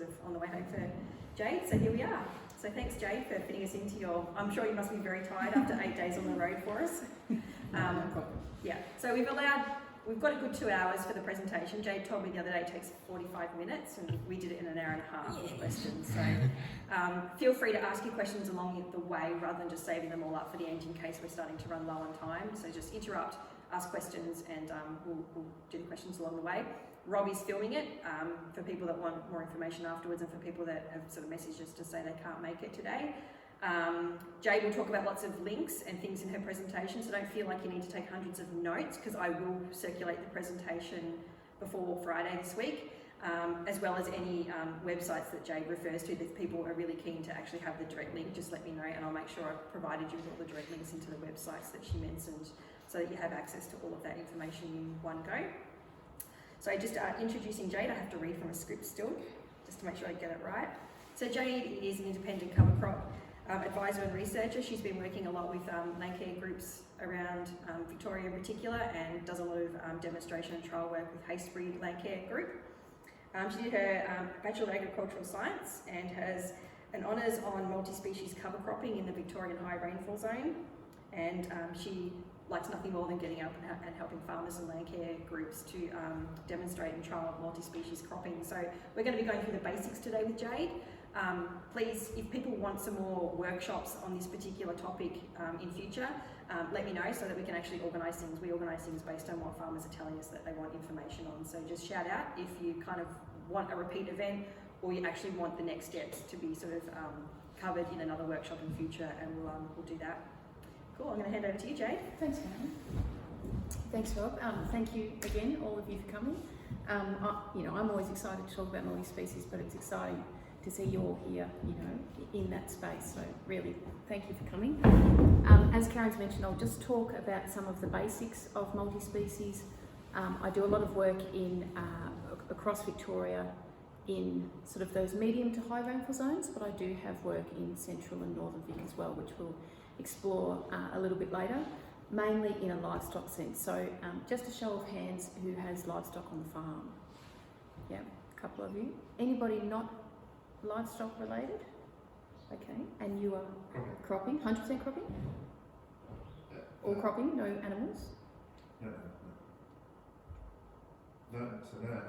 sort of on the way home for Jade. So here we are. So thanks, Jade, for fitting us into your, I'm sure you must be very tired after 8 days on the road for us. Yeah, so we've got a good 2 hours for the presentation. Jade told me the other day it takes 45 minutes, and we did it in an hour and a half with questions. So feel free to ask your questions along the way rather than just saving them all up for the end in case we're starting to run low on time. So just interrupt, ask questions, and we'll do the questions along the way. Robbie's filming it for people that want more information afterwards, and for people that have sort of messaged us to say they can't make it today. Jade will talk about lots of links and things in her presentation, so don't feel like you need to take hundreds of notes, because I will circulate the presentation before Friday this week, as well as any websites that Jade refers to. If people are really keen to actually have the direct link, just let me know and I'll make sure I've provided you with all the direct links into the websites that she mentioned, so that you have access to all of that information in one go. So just introducing Jade, I have to read from a script still, just to make sure I get it right. So Jade is an independent cover crop advisor and researcher. She's been working a lot with Landcare groups around Victoria in particular, and does a lot of demonstration and trial work with Hastebreed Landcare group. She did her Bachelor of Agricultural Science and has an honours on multi-species cover cropping in the Victorian high rainfall zone, and she likes nothing more than getting up and helping farmers and Landcare groups to demonstrate and trial multi-species cropping. So we're going to be going through the basics today with Jade. Please, if people want some more workshops on this particular topic in future, let me know so that we can actually organise things. We organise things based on what farmers are telling us that they want information on. So just shout out if you kind of want a repeat event, or you actually want the next steps to be sort of covered in another workshop in future, and we'll do that. Cool, I'm going to hand over to you, Jade. Thanks, Karen. Thanks, Rob. Thank you again, all of you, for coming. I'm always excited to talk about multi-species, but it's exciting to see you all here, in that space. So really, thank you for coming. As Karen's mentioned, I'll just talk about some of the basics of multi-species. I do a lot of work across Victoria in sort of those medium to high rainfall zones, but I do have work in central and northern Vic as well, which we'll explore a little bit later, mainly in a livestock sense. So just a show of hands, who has livestock on the farm? Yeah, a couple of you. Anybody not livestock related? Okay, and you are cropping, 100% cropping? All cropping, no animals?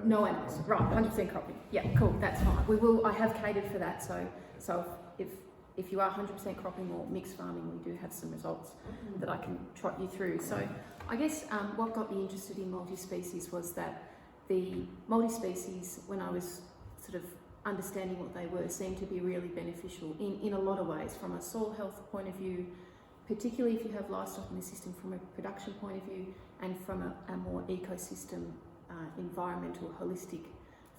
No animals, right, 100% cropping. Yeah, cool, that's fine. I have catered for that, so if you are 100% cropping or mixed farming, we do have some results that I can trot you through. So I guess what got me interested in multi-species was that the multi-species, when I was sort of understanding what they were, seemed to be really beneficial in a lot of ways, from a soil health point of view, particularly if you have livestock in the system, from a production point of view, and from a more ecosystem, environmental, holistic,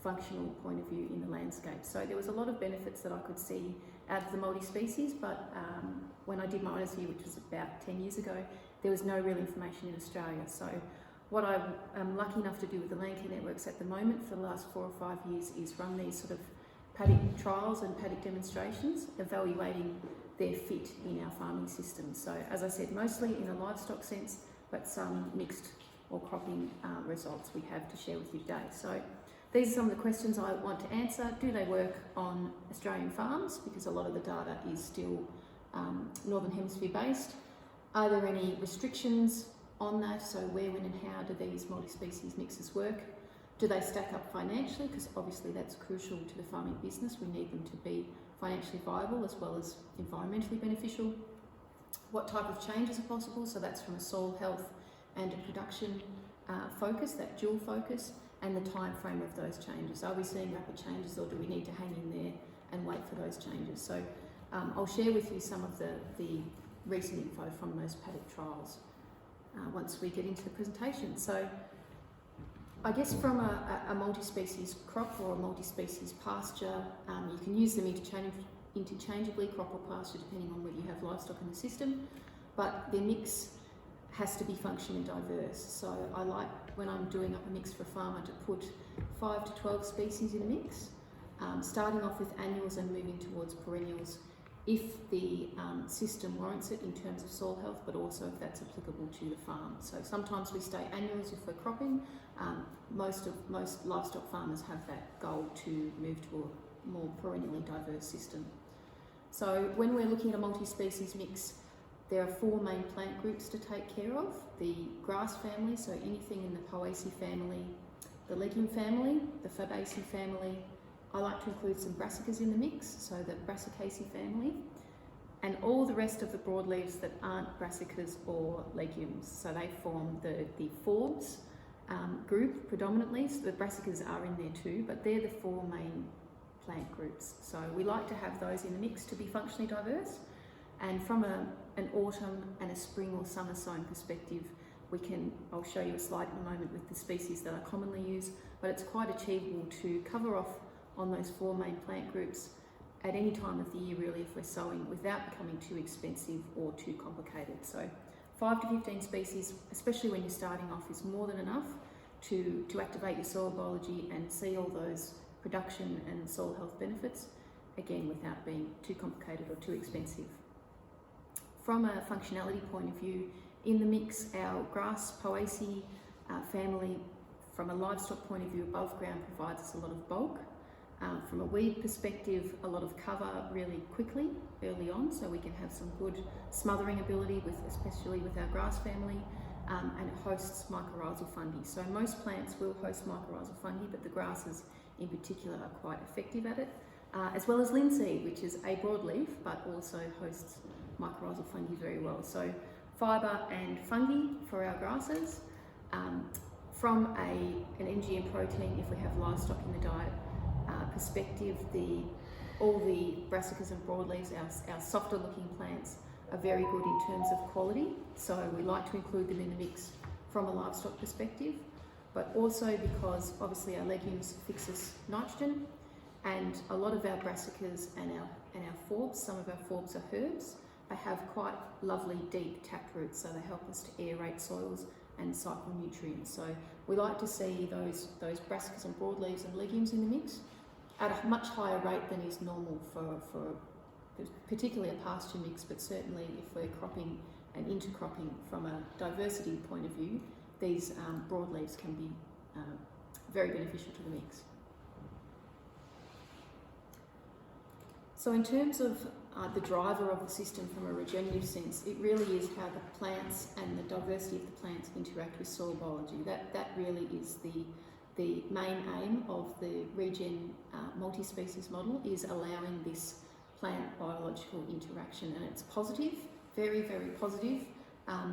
functional point of view in the landscape. So there was a lot of benefits that I could see out of the multi-species, but when I did my honours year, which was about 10 years ago, there was no real information in Australia. So what I am lucky enough to do with the Landcare networks at the moment for the last 4 or 5 years is run these sort of paddock trials and paddock demonstrations, evaluating their fit in our farming system. So as I said, mostly in a livestock sense, but some mixed or cropping results we have to share with you today. So these are some of the questions I want to answer. Do they work on Australian farms? Because a lot of the data is still Northern Hemisphere based. Are there any restrictions on that? So where, when and how do these multi-species mixes work? Do they stack up financially? Because obviously that's crucial to the farming business. We need them to be financially viable as well as environmentally beneficial. What type of changes are possible? So that's from a soil health and a production focus, that dual focus, and the time frame of those changes. Are we seeing rapid changes, or do we need to hang in there and wait for those changes? So I'll share with you some of the recent info from those paddock trials once we get into the presentation. So I guess from a multi-species crop or a multi-species pasture, you can use them interchangeably, crop or pasture, depending on whether you have livestock in the system, but their mix has to be functionally diverse. So I like, when I'm doing up a mix for a farmer, to put 5 to 12 species in a mix, starting off with annuals and moving towards perennials if the system warrants it in terms of soil health, but also if that's applicable to the farm. So sometimes we stay annuals if we're cropping. Most livestock farmers have that goal to move to more perennially diverse system. So when we're looking at a multi-species mix, there are 4 main plant groups to take care of. The grass family, so anything in the Poaceae family, the legume family, the Fabaceae family. I like to include some brassicas in the mix, so the Brassicaceae family, and all the rest of the broadleaves that aren't brassicas or legumes. So they form the forbs group predominantly. So the brassicas are in there too, but they're the 4 main plant groups. So we like to have those in the mix to be functionally diverse. And from an autumn and a spring or summer sowing perspective, I'll show you a slide in a moment with the species that are commonly used, but it's quite achievable to cover off on those 4 main plant groups at any time of the year really if we're sowing without becoming too expensive or too complicated. So 5 to 15 species, especially when you're starting off, is more than enough to activate your soil biology and see all those production and soil health benefits, again without being too complicated or too expensive. From a functionality point of view, in the mix, our grass Poaceae family, from a livestock point of view, above ground provides us a lot of bulk. From a weed perspective, a lot of cover really quickly, early on, so we can have some good smothering ability, especially with our grass family, and it hosts mycorrhizal fungi. So most plants will host mycorrhizal fungi, but the grasses in particular are quite effective at it, as well as linseed, which is a broadleaf, but also hosts mycorrhizal fungi very well. So fibre and fungi for our grasses. From an NGM protein, if we have livestock in the diet, perspective, all the brassicas and broadleaves, our softer looking plants, are very good in terms of quality, so we like to include them in the mix from a livestock perspective, but also because obviously our legumes fix us nitrogen, and a lot of our brassicas and our forbs, some of our forbs are herbs, they have quite lovely deep tap roots, so they help us to aerate soils and cycle nutrients. So we like to see those brassicas and broadleaves and legumes in the mix at a much higher rate than is normal for particularly a pasture mix, but certainly if we're cropping and intercropping from a diversity point of view, these broadleaves can be very beneficial to the mix. So in terms of the driver of the system from a regenerative sense, it really is how the plants and the diversity of the plants interact with soil biology. That really is the main aim of the regen multi-species model, is allowing this plant biological interaction, and it's positive, very, very positive,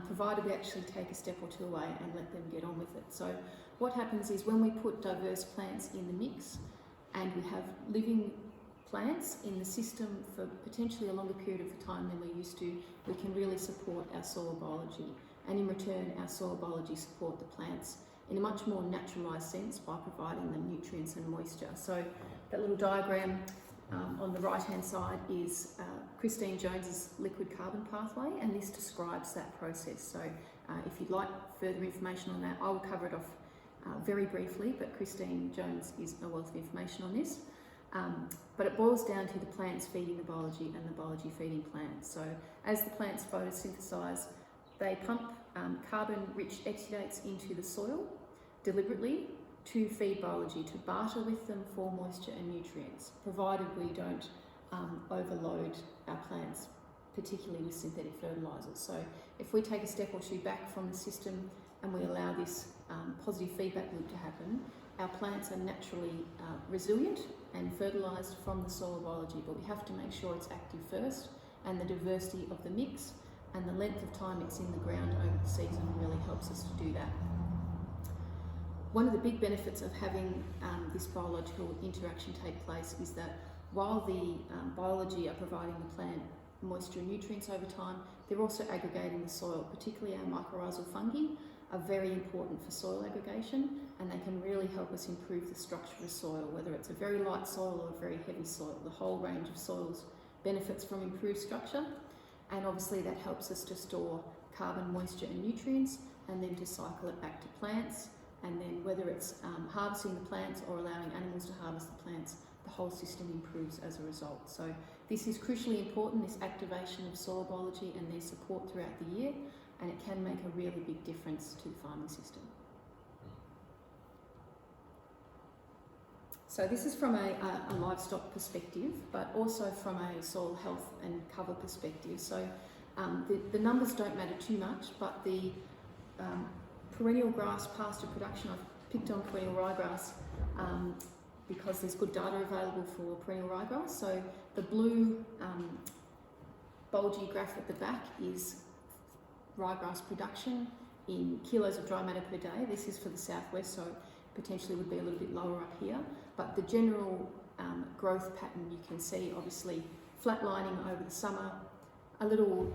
provided we actually take a step or two away and let them get on with it. So what happens is when we put diverse plants in the mix and we have living plants in the system for potentially a longer period of time than we're used to, we can really support our soil biology, and in return our soil biology support the plants in a much more naturalised sense by providing them nutrients and moisture. So that little diagram on the right hand side is Christine Jones's liquid carbon pathway, and this describes that process. So if you'd like further information on that, I will cover it off very briefly, but Christine Jones is a wealth of information on this. But it boils down to the plants feeding the biology and the biology feeding plants. So as the plants photosynthesize, they pump carbon-rich exudates into the soil deliberately to feed biology, to barter with them for moisture and nutrients, provided we don't overload our plants, particularly with synthetic fertilisers. So if we take a step or two back from the system and we allow this positive feedback loop to happen, our plants are naturally resilient and fertilised from the soil biology, but we have to make sure it's active first, and the diversity of the mix and the length of time it's in the ground over the season really helps us to do that. One of the big benefits of having this biological interaction take place is that while the biology are providing the plant moisture and nutrients over time, they're also aggregating the soil, particularly our mycorrhizal fungi are very important for soil aggregation, and they can really help us improve the structure of soil, whether it's a very light soil or a very heavy soil. The whole range of soils benefits from improved structure, and obviously that helps us to store carbon, moisture and nutrients, and then to cycle it back to plants, and then whether it's harvesting the plants or allowing animals to harvest the plants, the whole system improves as a result. So this is crucially important, this activation of soil biology and their support throughout the year, and it can make a really big difference to the farming system. So this is from a livestock perspective, but also from a soil health and cover perspective. So the numbers don't matter too much, but the perennial grass pasture production, I've picked on perennial ryegrass because there's good data available for perennial ryegrass. So the blue bulgy graph at the back is ryegrass production in kilos of dry matter per day. This is for the southwest, so potentially would be a little bit lower up here. But the general growth pattern you can see, obviously flatlining over the summer, a little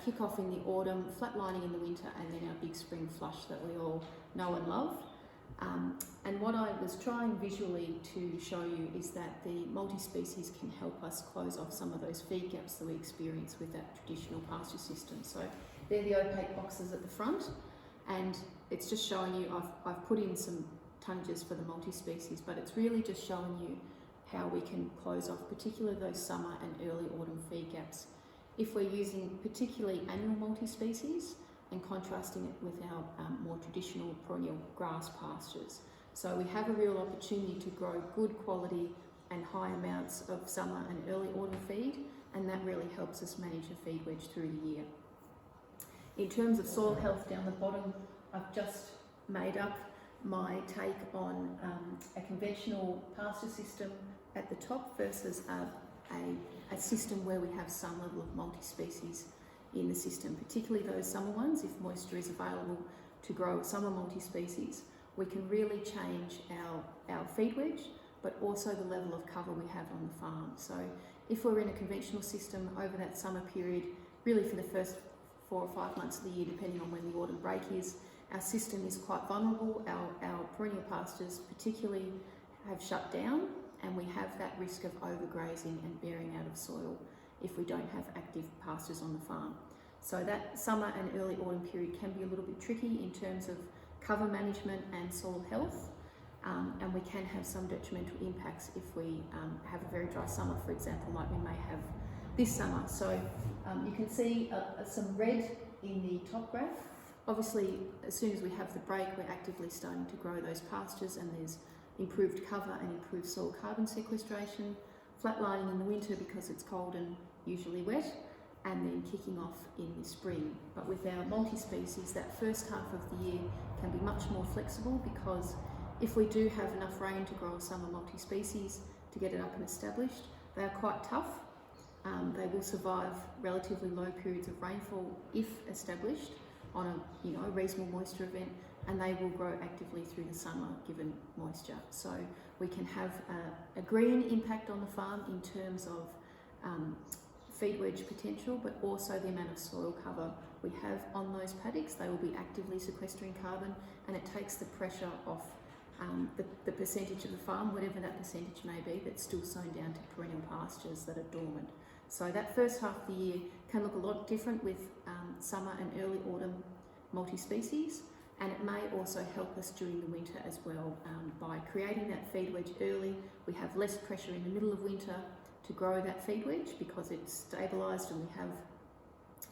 kick-off in the autumn, flatlining in the winter, and then our big spring flush that we all know and love. And what I was trying visually to show you is that the multi-species can help us close off some of those feed gaps that we experience with that traditional pasture system. So they're the opaque boxes at the front, and it's just showing you, I've put in some tonnages for the multi-species, but it's really just showing you how we can close off particularly those summer and early autumn feed gaps if we're using particularly annual multi-species and contrasting it with our more traditional perennial grass pastures. So we have a real opportunity to grow good quality and high amounts of summer and early autumn feed, and that really helps us manage a feed wedge through the year. In terms of soil health down the bottom, I've just made up my take on a conventional pasture system at the top versus a system where we have some level of multi-species in the system, particularly those summer ones. If moisture is available to grow a summer multi-species, we can really change our feed wedge, but also the level of cover we have on the farm. So if we're in a conventional system over that summer period, really for the first 4 or 5 months of the year, depending on when the autumn break is, our system is quite vulnerable. Our perennial pastures particularly have shut down, and we have that risk of overgrazing and bearing out of soil if we don't have active pastures on the farm. So that summer and early autumn period can be a little bit tricky in terms of cover management and soil health, and we can have some detrimental impacts if we have a very dry summer, for example, like we may have this summer. So you can see some red in the top graph. Obviously, as soon as we have the break, we're actively starting to grow those pastures, and there's improved cover and improved soil carbon sequestration, flatlining in the winter because it's cold and usually wet, and then kicking off in the spring. But with our multi-species, that first half of the year can be much more flexible, because if we do have enough rain to grow a summer multi-species to get it up and established, they are quite tough. They will survive relatively low periods of rainfall if established on a reasonable moisture event, and they will grow actively through the summer given moisture. So we can have a green impact on the farm in terms of feed wedge potential, but also the amount of soil cover we have on those paddocks. They will be actively sequestering carbon, and it takes the pressure off the percentage of the farm, whatever that percentage may be, that's still sown down to perennial pastures that are dormant. So that first half of the year can look a lot different with summer and early autumn multi-species, and it may also help us during the winter as well. By creating that feed wedge early, we have less pressure in the middle of winter to grow that feed wedge because it's stabilised, and we have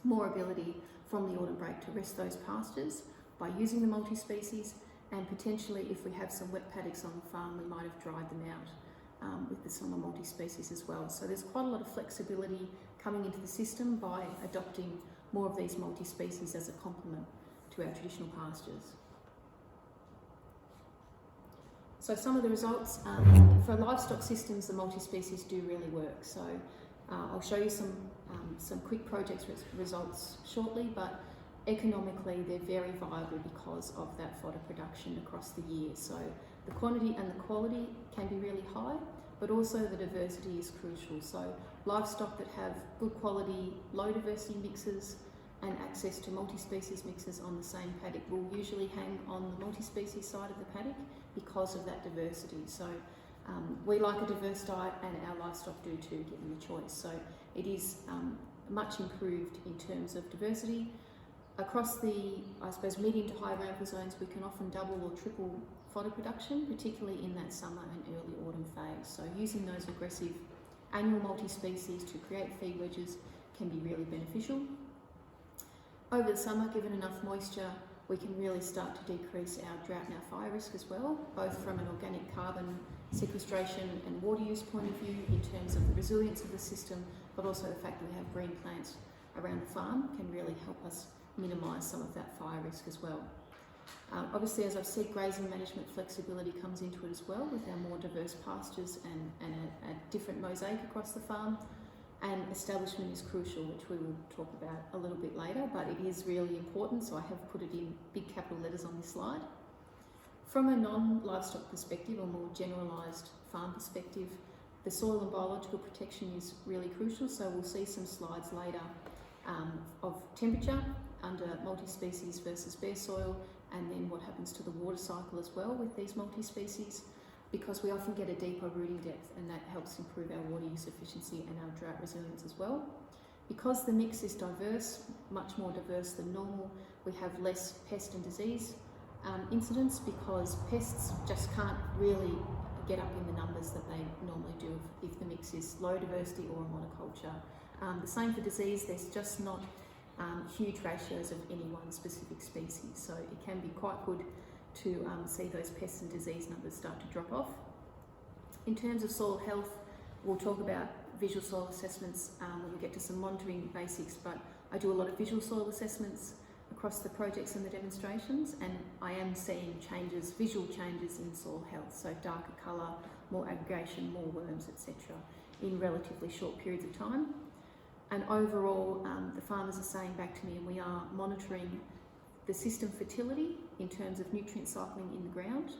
more ability from the autumn break to rest those pastures by using the multi-species, and potentially if we have some wet paddocks on the farm, we might have dried them out with the summer multi-species as well. So there's quite a lot of flexibility coming into the system by adopting more of these multi-species as a complement to our traditional pastures. So some of the results, for livestock systems, the multi-species do really work. So I'll show you some quick project results shortly, but economically they're very viable because of that fodder production across the year. So the quantity and the quality can be really high, but also the diversity is crucial. So livestock that have good quality, low diversity mixes and access to multi-species mixes on the same paddock will usually hang on the multi-species side of the paddock because of that diversity. So we like a diverse diet, and our livestock do too, given the choice. So it is much improved in terms of diversity. Across the, I suppose, medium to high rainfall zones, we can often double or triple fodder production, particularly in that summer and early autumn phase. So using those aggressive annual multi-species to create feed wedges can be really beneficial. Over the summer, given enough moisture, we can really start to decrease our drought and our fire risk as well, both from an organic carbon sequestration and water use point of view in terms of the resilience of the system, but also the fact that we have green plants around the farm can really help us minimise some of that fire risk as well. Obviously, as I've said, grazing management flexibility comes into it as well with our more diverse pastures and a different mosaic across the farm. And establishment is crucial, which we will talk about a little bit later, but it is really important, so I have put it in big capital letters on this slide. From a non-livestock perspective, or more generalised farm perspective, the soil and biological protection is really crucial, so we'll see some slides later of temperature under multi-species versus bare soil, and then what happens to the water cycle as well with these multi-species, because we often get a deeper rooting depth and that helps improve our water use efficiency and our drought resilience as well. Because the mix is diverse, much more diverse than normal, we have less pest and disease incidents, because pests just can't really get up in the numbers that they normally do if the mix is low diversity or a monoculture. The same for disease, there's just not huge ratios of any one specific species, so it can be quite good to see those pests and disease numbers start to drop off. In terms of soil health, we'll talk about visual soil assessments when we get to some monitoring basics, but I do a lot of visual soil assessments across the projects and the demonstrations, and I am seeing changes, visual changes in soil health, so darker colour, more aggregation, more worms, etc., in relatively short periods of time. And overall, the farmers are saying back to me, and we are monitoring the system fertility in terms of nutrient cycling in the ground,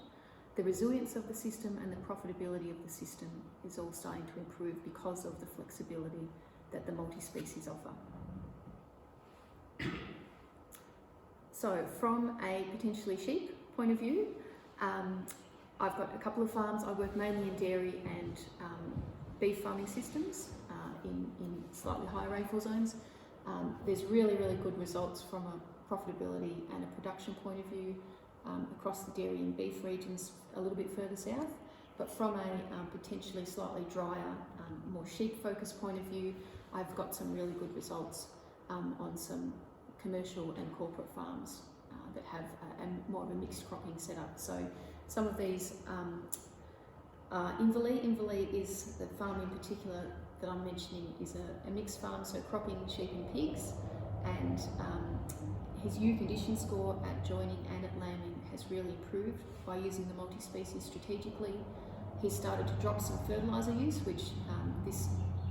the resilience of the system and the profitability of the system is all starting to improve because of the flexibility that the multi-species offer. So from a potentially sheep point of view, I've got a couple of farms. I work mainly in dairy and beef farming systems in slightly higher rainfall zones. There's really good results from a profitability and a production point of view across the dairy and beef regions a little bit further south. But from a potentially slightly drier, more sheep-focused point of view, I've got some really good results on some commercial and corporate farms that have more of a mixed cropping setup. So some of these, Inverleigh is the farm in particular that I'm mentioning is a mixed farm, so cropping sheep and pigs, and his ewe condition score at joining and at lambing has really improved by using the multi-species strategically. He's started to drop some fertiliser use, which this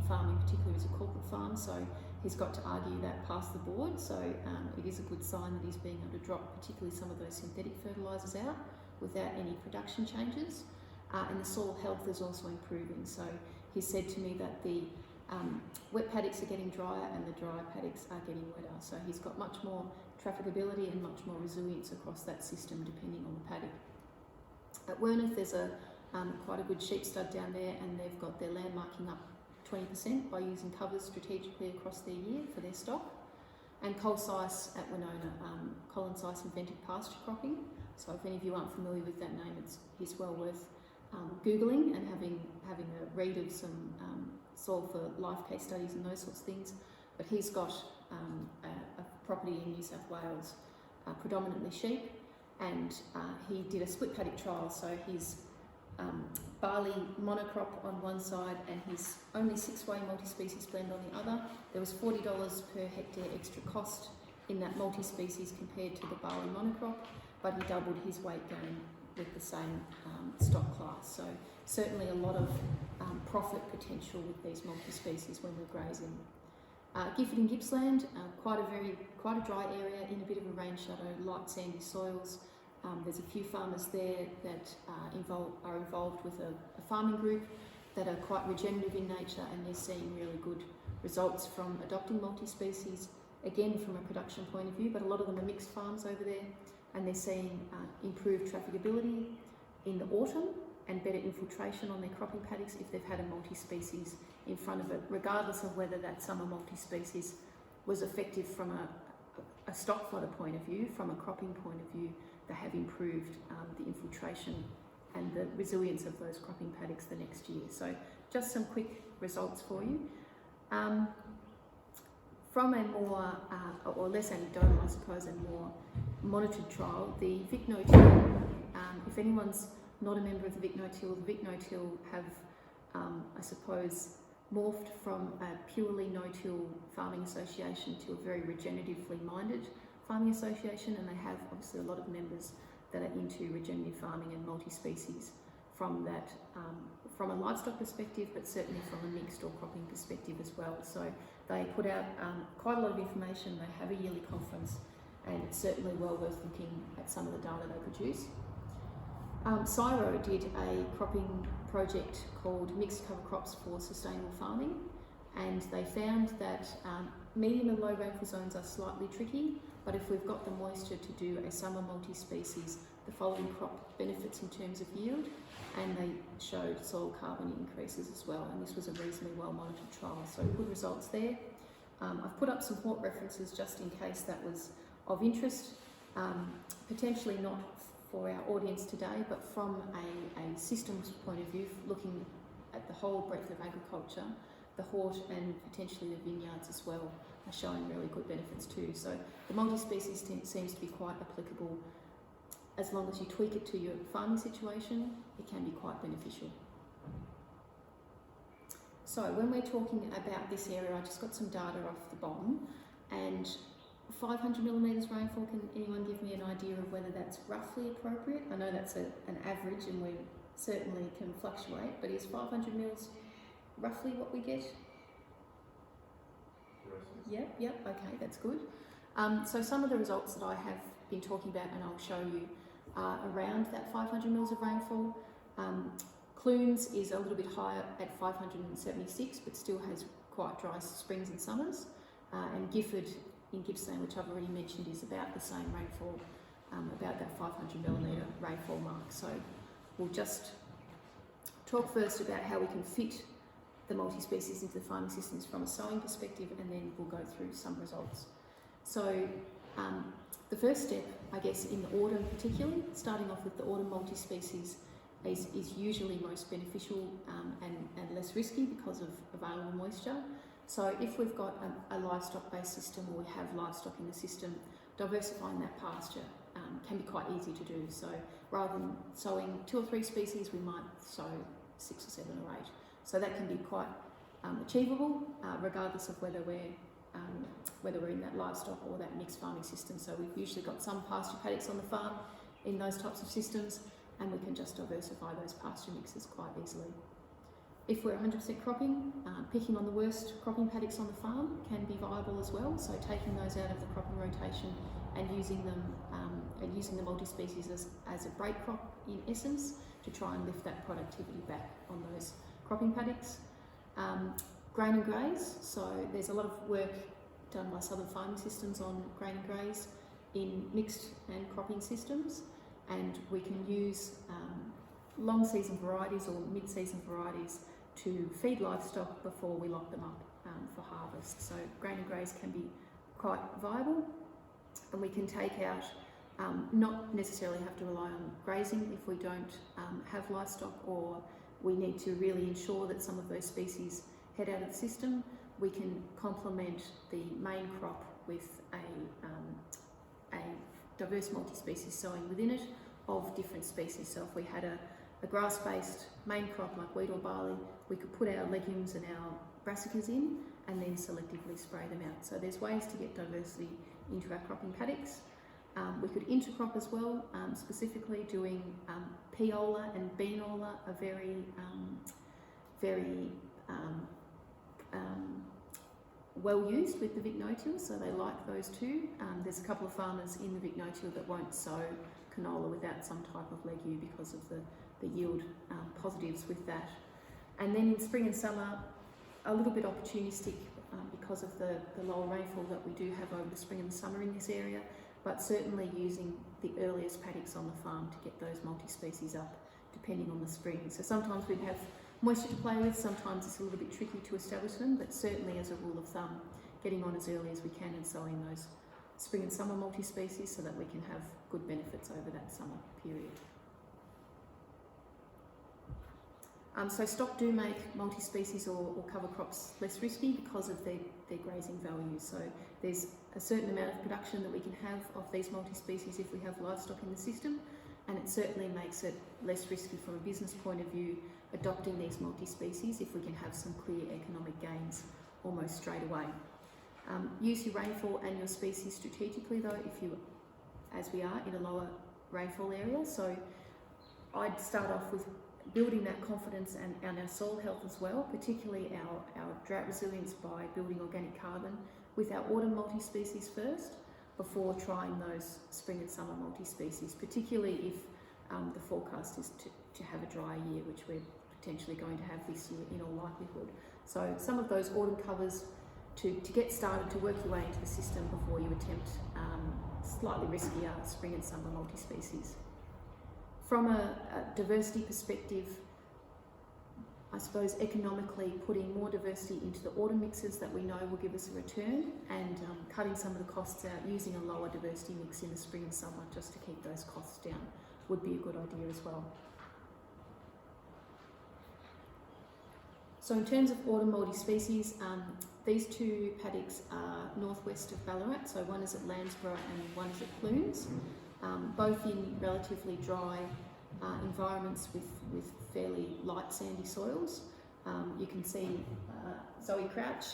farm in particular is a corporate farm, so he's got to argue that past the board, so it is a good sign that he's being able to drop particularly some of those synthetic fertilisers out without any production changes. And the soil health is also improving, so he said to me that the wet paddocks are getting drier and the dry paddocks are getting wetter, so he's got much more trafficability and much more resilience across that system depending on the paddock. At Werneth there's quite a good sheep stud down there, and they've got their land marking up 20% by using covers strategically across their year for their stock. And Cole Sice at Winona, Colin Sice invented pasture cropping, so if any of you aren't familiar with that name, it's well worth Googling and having a read of some soil for life case studies and those sorts of things. But he's got a property in New South Wales, predominantly sheep, and he did a split paddock trial, so his barley monocrop on one side and his only 6-way multi-species blend on the other. There was $40 per hectare extra cost in that multi-species compared to the barley monocrop, but he doubled his weight gain with the same stock class. So certainly a lot of profit potential with these multi-species when we're grazing. Gifford and Gippsland, quite a dry area in a bit of a rain shadow, light sandy soils. There's a few farmers there that are involved with a farming group that are quite regenerative in nature, and they're seeing really good results from adopting multi-species, again from a production point of view, but a lot of them are mixed farms over there, and they're seeing improved trafficability in the autumn and better infiltration on their cropping paddocks if they've had a multi-species in front of it, regardless of whether that summer multi-species was effective from a stock fodder point of view. From a cropping point of view, they have improved the infiltration and the resilience of those cropping paddocks the next year. So just some quick results for you. From a more, or less anecdotal I suppose, and more monitored trial, the VicNO2, if anyone's not a member of the Vic No-Till. The Vic No-Till have, I suppose, morphed from a purely no-till farming association to a very regeneratively minded farming association, and they have obviously a lot of members that are into regenerative farming and multi-species from that, from a livestock perspective, but certainly from a mixed or cropping perspective as well. So they put out quite a lot of information. They have a yearly conference, and it's certainly well worth looking at some of the data they produce. CSIRO did a cropping project called Mixed Cover Crops for Sustainable Farming, and they found that medium and low rainfall zones are slightly tricky, but if we've got the moisture to do a summer multi-species, the following crop benefits in terms of yield, and they showed soil carbon increases as well, and this was a reasonably well monitored trial, so good results there. I've put up some port references just in case that was of interest, potentially not for our audience today, but from a systems point of view, looking at the whole breadth of agriculture, the hort and potentially the vineyards as well are showing really good benefits too. So the multi-species seems to be quite applicable. As long as you tweak it to your farming situation, it can be quite beneficial. So when we're talking about this area, I just got some data off the bottom, and 500 millimetres rainfall, can anyone give me an idea of whether that's roughly appropriate? I know that's an average and we certainly can fluctuate, but is 500 mils roughly what we get? Yep, okay, that's good. So some of the results that I have been talking about, and I'll show you, are around that 500 mils of rainfall. Clunes is a little bit higher at 576, but still has quite dry springs and summers. And Gifford in Gippsland, which I've already mentioned, is about the same rainfall, about that 500 millimetre rainfall mark. So we'll just talk first about how we can fit the multi-species into the farming systems from a sowing perspective, and then we'll go through some results. So the first step, I guess, in the autumn particularly, starting off with the autumn multi-species, is usually most beneficial and less risky because of available moisture. So if we've got a livestock-based system, or we have livestock in the system, diversifying that pasture can be quite easy to do. So rather than sowing 2 or 3 species, we might sow 6 or 7 or 8. So that can be quite achievable, regardless of whether we're in that livestock or that mixed farming system. So we've usually got some pasture paddocks on the farm in those types of systems, and we can just diversify those pasture mixes quite easily. If we're 100% cropping, picking on the worst cropping paddocks on the farm can be viable as well. So taking those out of the cropping rotation and using them, using the multi-species as a break crop in essence, to try and lift that productivity back on those cropping paddocks. Grain and graze, so there's a lot of work done by Southern Farming Systems on grain and graze in mixed and cropping systems, and we can use long season varieties or mid-season varieties to feed livestock before we lock them up for harvest. So grain and graze can be quite viable, and we can take out, not necessarily have to rely on grazing if we don't have livestock, or we need to really ensure that some of those species head out of the system. We can complement the main crop with a diverse multi-species sowing within it of different species. So if we had a grass-based main crop like wheat or barley, we could put our legumes and our brassicas in and then selectively spray them out. So there's ways to get diversity into our cropping paddocks. We could intercrop as well, specifically doing peola and beanola are very well used with the Vic No-Till, so they like those too. There's a couple of farmers in the Vic No-Till that won't sow canola without some type of legume because of the yield positives with that. And then in spring and summer, a little bit opportunistic because of the lower rainfall that we do have over the spring and the summer in this area, but certainly using the earliest paddocks on the farm to get those multi-species up, depending on the spring. So sometimes we'd have moisture to play with, sometimes it's a little bit tricky to establish them, but certainly as a rule of thumb, getting on as early as we can and sowing those spring and summer multi-species so that we can have good benefits over that summer period. So stock do make multi-species or cover crops less risky because of their grazing values. So there's a certain amount of production that we can have of these multi-species if we have livestock in the system, and it certainly makes it less risky from a business point of view adopting these multi-species if we can have some clear economic gains almost straight away. Use your rainfall and your species strategically though, if you, as we are, in a lower rainfall area. So I'd start off with building that confidence and our soil health as well, particularly our drought resilience by building organic carbon with our autumn multi-species first, before trying those spring and summer multi-species, particularly if the forecast is to have a dry year, which we're potentially going to have this year in all likelihood. So some of those autumn covers to get started, to work your way into the system before you attempt slightly riskier spring and summer multi-species. From a diversity perspective, I suppose economically putting more diversity into the autumn mixes that we know will give us a return, and cutting some of the costs out, using a lower diversity mix in the spring and summer just to keep those costs down would be a good idea as well. So in terms of autumn multi-species, these two paddocks are northwest of Ballarat, so one is at Landsborough and one is at Clunes, both in relatively dry environments with fairly light sandy soils. You can see Zoe Crouch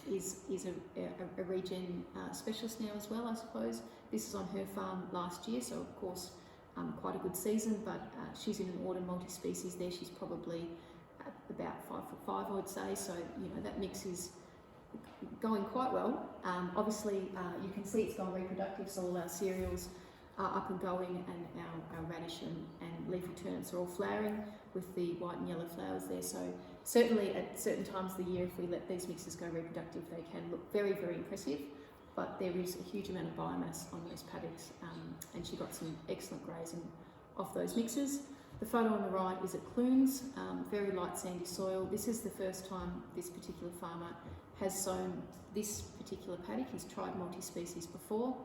is a regen specialist now as well, I suppose. This is on her farm last year, so of course quite a good season, but she's in an autumn multi-species there. She's probably about 5'5", I would say, so you know that mix is going quite well. Obviously you can see it's gone reproductive, so all our cereals are up and going, and our radish and leafy turnips are all flowering with the white and yellow flowers there. So certainly at certain times of the year, if we let these mixes go reproductive, they can look very, very impressive, but there is a huge amount of biomass on those paddocks, and she got some excellent grazing off those mixes. The photo on the right is at Clunes, very light sandy soil. This is the first time this particular farmer has sown this particular paddock. He's tried multi-species before,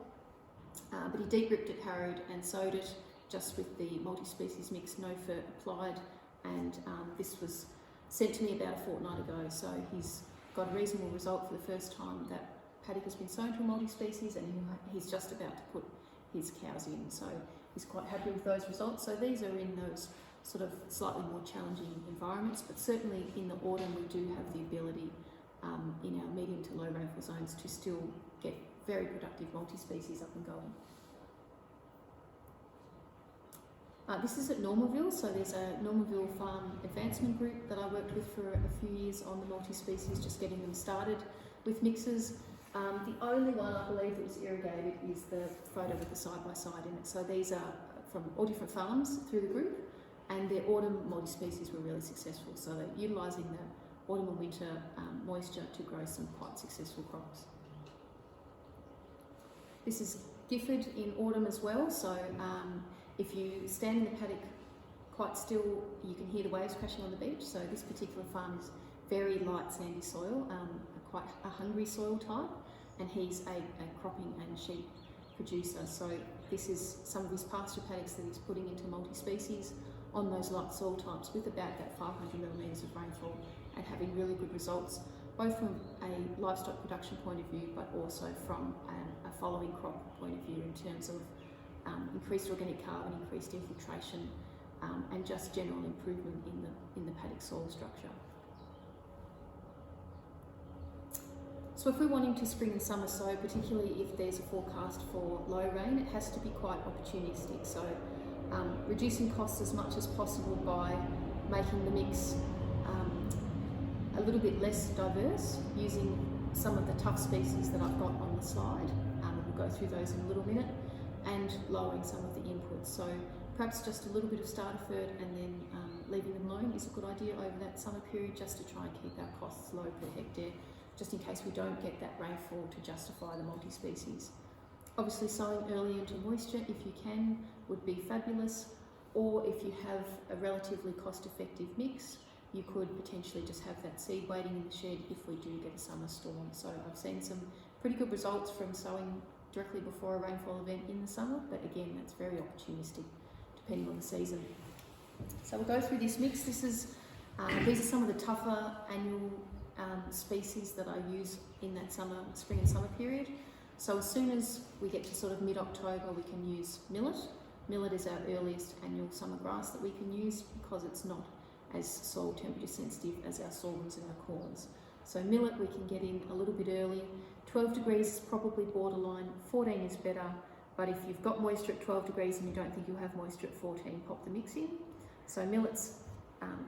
but he deep ripped it, harrowed and sowed it just with the multi-species mix, no fert applied, and this was sent to me about a fortnight ago, so he's got a reasonable result for the first time that paddock has been sown to a multi-species, and he's just about to put his cows in, so he's quite happy with those results. So these are in those sort of slightly more challenging environments, but certainly in the autumn we do have the ability in our medium to low rainfall zones to still get very productive multi-species up and going. This is at Normalville, so there's a Normalville Farm Advancement Group that I worked with for a few years on the multi-species, just getting them started with mixes. The only one I believe that was irrigated is the photo with the side-by-side in it. So these are from all different farms through the group, and their autumn multi-species were really successful. So they're utilising the autumn and winter moisture to grow some quite successful crops. This is Gifford in autumn as well, so if you stand in the paddock quite still, you can hear the waves crashing on the beach. So this particular farm is very light sandy soil, quite a hungry soil type, and he's a cropping and sheep producer. So this is some of his pasture paddocks that he's putting into multi-species on those light soil types with about that 500 millimetres of rainfall, and having really good results, both from a livestock production point of view, but also from a following crop point of view in terms of increased organic carbon, increased infiltration, and just general improvement in the paddock soil structure. So if we're wanting to spring and summer sow, particularly if there's a forecast for low rain, it has to be quite opportunistic. So reducing costs as much as possible by making the mix a little bit less diverse, using some of the tough species that I've got on the slide. We'll go through those in a little minute, and lowering some of the inputs. So perhaps just a little bit of starter fert and then leaving them alone is a good idea over that summer period, just to try and keep our costs low per hectare, just in case we don't get that rainfall to justify the multi-species. Obviously sowing early into moisture, if you can, would be fabulous, or if you have a relatively cost-effective mix, you could potentially just have that seed waiting in the shed if we do get a summer storm. So I've seen some pretty good results from sowing directly before a rainfall event in the summer, but again, that's very opportunistic depending on the season. So we'll go through this mix. These are some of the tougher annual species that I use in that spring and summer period. So as soon as we get to sort of mid-October, we can use millet, Millet is our earliest annual summer grass that we can use because it's not as soil temperature sensitive as our sorghums and our corns. So millet we can get in a little bit early. 12 degrees is probably borderline, 14 is better, but if you've got moisture at 12 degrees and you don't think you'll have moisture at 14, pop the mix in. So millets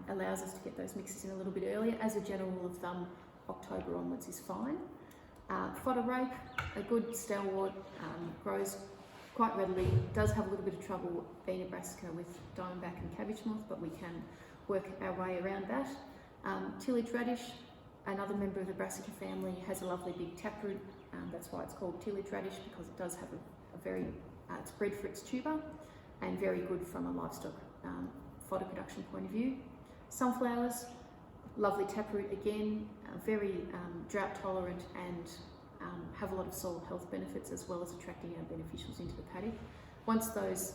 allows us to get those mixes in a little bit earlier. As a general rule of thumb, October onwards is fine. Fodder rape, a good stalwart, grows quite readily, does have a little bit of trouble being a brassica with diamondback and cabbage moth, but we can work our way around that. Tillage radish, another member of the brassica family, has a lovely big taproot. That's why it's called tillage radish, because it does have a very, it's bred for its tuber and very good from a livestock fodder production point of view. Sunflowers, lovely taproot again, very drought tolerant and have a lot of soil health benefits as well as attracting our beneficials into the paddock. Once those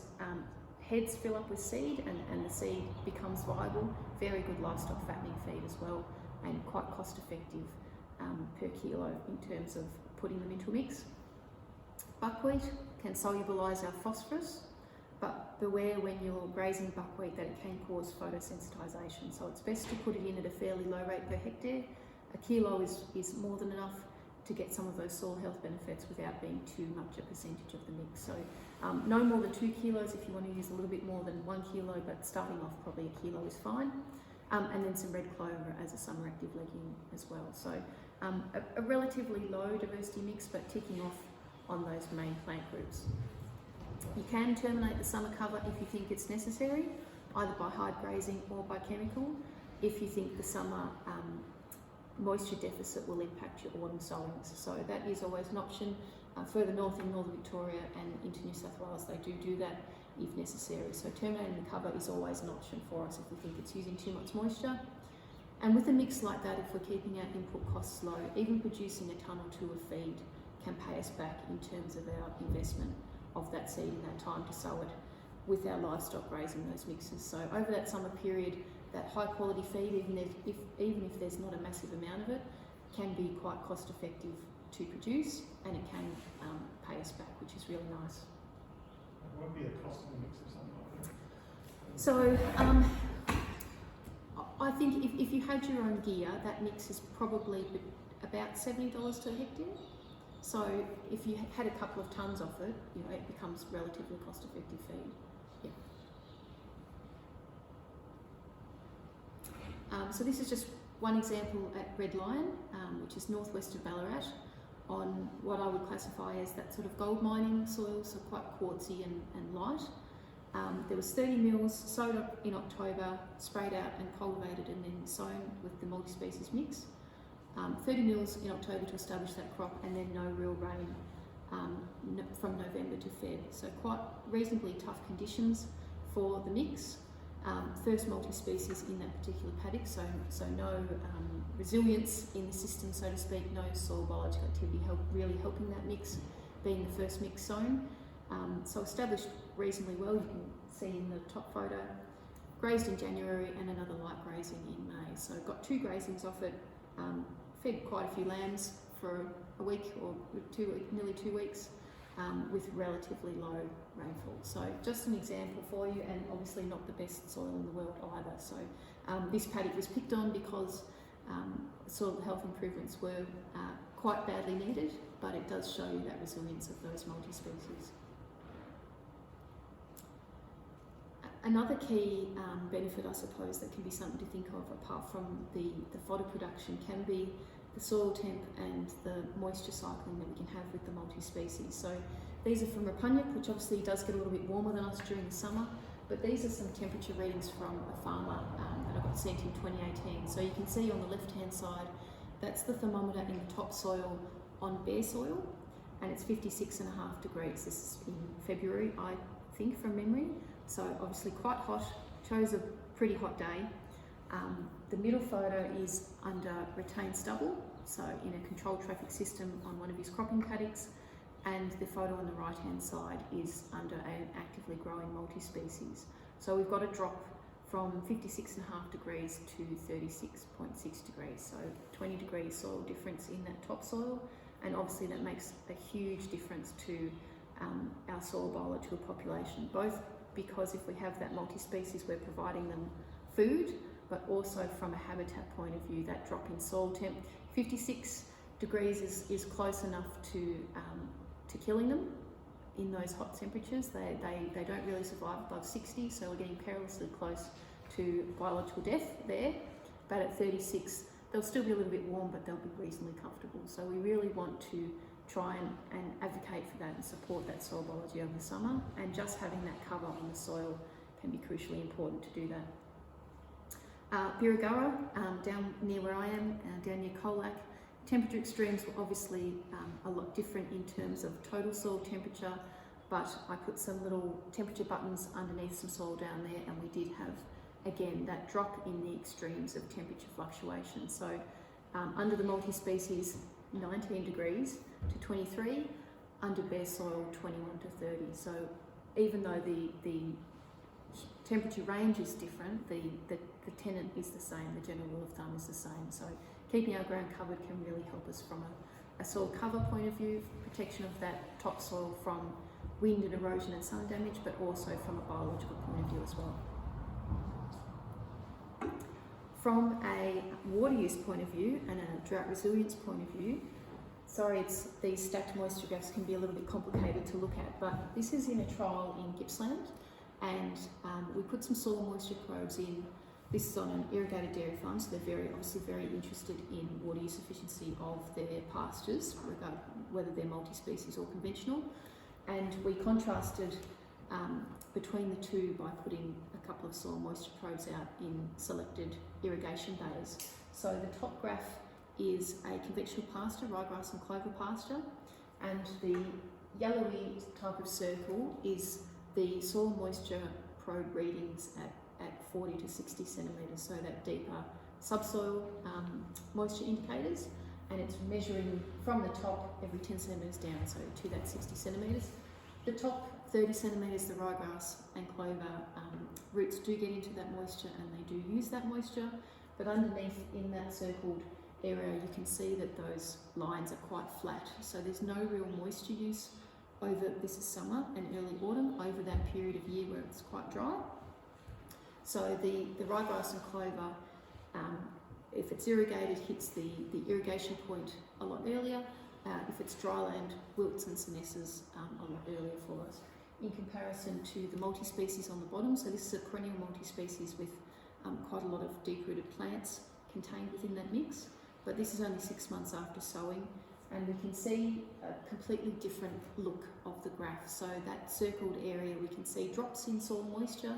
heads fill up with seed and the seed becomes viable, very good livestock fattening feed as well, and quite cost effective per kilo in terms of putting them into a mix. Buckwheat can solubilise our phosphorus, but beware when you're grazing buckwheat that it can cause photosensitization. So it's best to put it in at a fairly low rate per hectare. A kilo is more than enough to get some of those soil health benefits without being too much a percentage of the mix. So no more than 2 kilos if you want to use a little bit more than 1 kilo, but starting off probably a kilo is fine. And then some red clover as a summer active legume as well. So a relatively low diversity mix, but ticking off on those main plant groups. You can terminate the summer cover if you think it's necessary, either by hard grazing or by chemical, if you think the summer moisture deficit will impact your autumn sowings. So that is always an option. Further north in northern Victoria and into New South Wales, they do that if necessary. So terminating the cover is always an option for us if we think it's using too much moisture. And with a mix like that, if we're keeping our input costs low, even producing a tonne or two of feed can pay us back in terms of our investment of that seed and that time to sow it with our livestock grazing those mixes. So over that summer period, that high quality feed, even if there's not a massive amount of it, can be quite cost effective to produce, and it can pay us back, which is really nice. What would be the cost of the mix of something like that? So I think if you had your own gear, that mix is probably about $70 to a hectare. So if you had a couple of tonnes off it, it becomes relatively cost-effective feed. Yeah. So this is just one example at Red Lion, which is northwest of Ballarat, on what I would classify as that sort of gold mining soil, so quite quartzy and light. There was 30 mils sowed up in October, sprayed out and cultivated and then sown with the multi-species mix. 30 mils in October to establish that crop, and then no real rain from November to Feb. So quite reasonably tough conditions for the mix. First multi-species in that particular paddock, so no resilience in the system, so to speak, no soil biological activity really helping that mix, being the first mix sown. So established reasonably well, you can see in the top photo. Grazed in January and another light grazing in May. So got 2 grazings off it, fed quite a few lambs for a week or nearly 2 weeks, with relatively low rainfall. So just an example for you, and obviously not the best soil in the world either. So this paddock was picked on because soil health improvements were quite badly needed, but it does show you that resilience of those multi-species. Another key benefit, I suppose, that can be something to think of apart from the fodder production can be the soil temp and the moisture cycling that we can have with the multi-species. So these are from Rapunya, which obviously does get a little bit warmer than us during the summer, but these are some temperature readings from a farmer that I got sent in 2018. So you can see on the left-hand side, that's the thermometer in the topsoil on bare soil, and it's 56.5 degrees. This is in February, I think, from memory. So obviously quite hot, chose a pretty hot day. The middle photo is under retained stubble, so in a controlled traffic system on one of his cropping paddocks, and the photo on the right hand side is under an actively growing multi-species. So we've got a drop from 56.5 degrees to 36.6 degrees, so 20 degrees soil difference in that topsoil, and obviously that makes a huge difference to our soil biological population, both because if we have that multi-species, we're providing them food, but also from a habitat point of view, that drop in soil temp, 56 degrees is close enough to killing them in those hot temperatures. They don't really survive above 60, so we're getting perilously close to biological death there. But at 36, they'll still be a little bit warm, but they'll be reasonably comfortable. So we really want to try and advocate for that and support that soil biology over the summer, and just having that cover on the soil can be crucially important to do that. Birregurra, down near where I am, down near Colac, temperature extremes were obviously a lot different in terms of total soil temperature, but I put some little temperature buttons underneath some soil down there, and we did have, again, that drop in the extremes of temperature fluctuation. So under the multi-species, 19 degrees to 23, under bare soil, 21 to 30. So even though the temperature range is different, the tenet is the same, the general rule of thumb is the same. So keeping our ground covered can really help us from a soil cover point of view, protection of that topsoil from wind and erosion and sun damage, but also from a biological point of view as well. From a water use point of view and a drought resilience point of view, sorry, these stacked moisture graphs can be a little bit complicated to look at, but this is in a trial in Gippsland, and we put some soil moisture probes in. This is on an irrigated dairy farm, so they're obviously very interested in water use efficiency of their pastures, whether they're multi-species or conventional. And we contrasted between the two by putting a couple of soil moisture probes out in selected irrigation bays. So the top graph is a conventional pasture, ryegrass and clover pasture, and the yellowy type of circle is the soil moisture probe readings at 40 to 60 centimetres, so that deeper subsoil moisture indicators, and it's measuring from the top every 10 centimetres down, so to that 60 centimetres. The top 30 centimetres, the ryegrass and clover roots do get into that moisture, and they do use that moisture, but underneath in that circled area you can see that those lines are quite flat, so there's no real moisture use over, this is summer and early autumn, over that period of year where it's quite dry. So the ryegrass and clover, if it's irrigated, hits the irrigation point a lot earlier. If it's dryland, wilts and senesces a lot earlier for us. In comparison to the multi-species on the bottom, so this is a perennial multi-species with quite a lot of deep-rooted plants contained within that mix, but this is only 6 months after sowing, and we can see a completely different look of the graph. So that circled area, we can see drops in soil moisture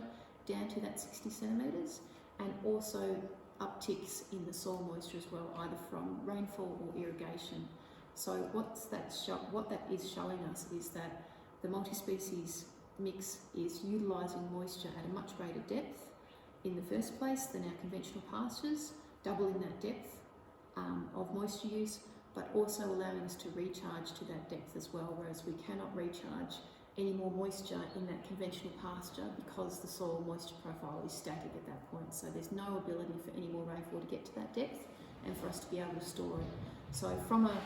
down to that 60 centimetres, and also upticks in the soil moisture as well, either from rainfall or irrigation. So what that is showing us is that the multi-species mix is utilising moisture at a much greater depth in the first place than our conventional pastures, doubling that depth of moisture use, but also allowing us to recharge to that depth as well, whereas we cannot recharge any more moisture in that conventional pasture because the soil moisture profile is static at that point. So there's no ability for any more rainfall to get to that depth and for us to be able to store it. So from a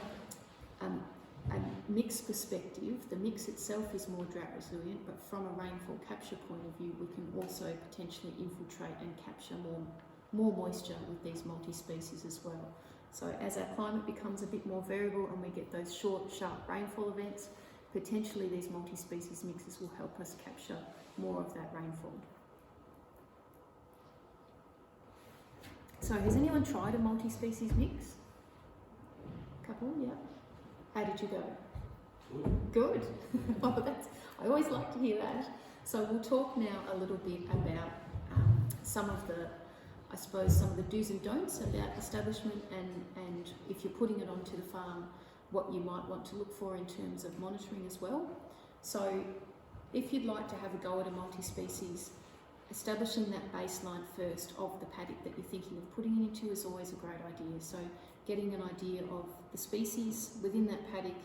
mix perspective, the mix itself is more drought resilient, but from a rainfall capture point of view, we can also potentially infiltrate and capture more moisture with these multi-species as well. So as our climate becomes a bit more variable and we get those short, sharp rainfall events, potentially these multi-species mixes will help us capture more of that rainfall. So has anyone tried a multi-species mix? Couple, yeah. How did you go? Good. Oh, I always like to hear that. So we'll talk now a little bit about some of the do's and don'ts about establishment, and if you're putting it onto the farm, what you might want to look for in terms of monitoring as well. So if you'd like to have a go at a multi-species, establishing that baseline first of the paddock that you're thinking of putting it into is always a great idea. So getting an idea of the species within that paddock,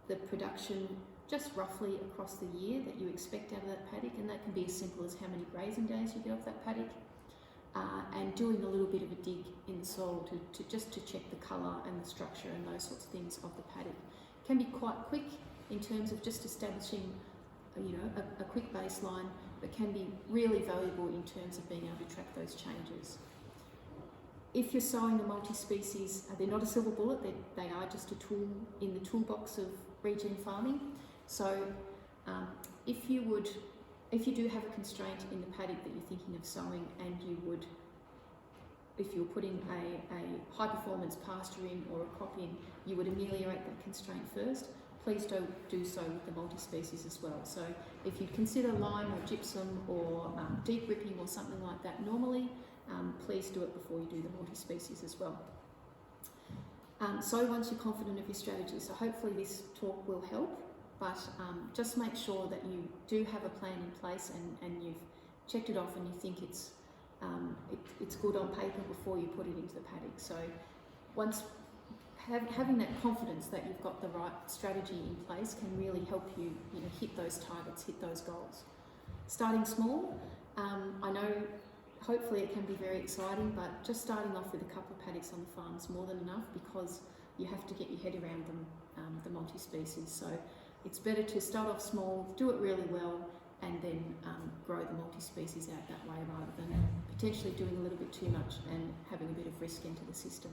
the production just roughly across the year that you expect out of that paddock, and that can be as simple as how many grazing days you get off that paddock, and doing a little bit of a dig in the soil to check the colour and the structure and those sorts of things of the paddock. Can be quite quick in terms of just establishing a quick baseline, but can be really valuable in terms of being able to track those changes. If you're sowing a multi-species, they're not a silver bullet, they are just a tool in the toolbox of regen farming. So if you do have a constraint in the paddock that you're thinking of sowing, and if you're putting a high performance pasture in or a crop in, you would ameliorate that constraint first. Please don't do so with the multi-species as well. So if you consider lime or gypsum or deep ripping or something like that normally, please do it before you do the multi-species as well. So once you're confident of your strategy, so hopefully this talk will help, but just make sure that you do have a plan in place and you've checked it off and you think it's good on paper before you put it into the paddock. So once having that confidence that you've got the right strategy in place can really help you, hit those targets, hit those goals. Starting small, I know hopefully it can be very exciting, but just starting off with a couple of paddocks on the farm is more than enough, because you have to get your head around them, the multi-species. So it's better to start off small, do it really well, and then grow the multi-species out that way, rather than potentially doing a little bit too much and having a bit of risk into the system.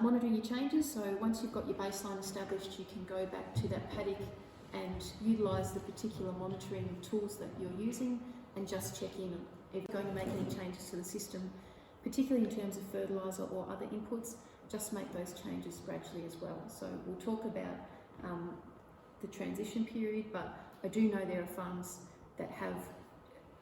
Monitoring your changes, so once you've got your baseline established, you can go back to that paddock and utilise the particular monitoring tools that you're using and just check in if you're going to make any changes to the system, particularly in terms of fertiliser or other inputs. Just make those changes gradually as well. So we'll talk about the transition period, but I do know there are farms that have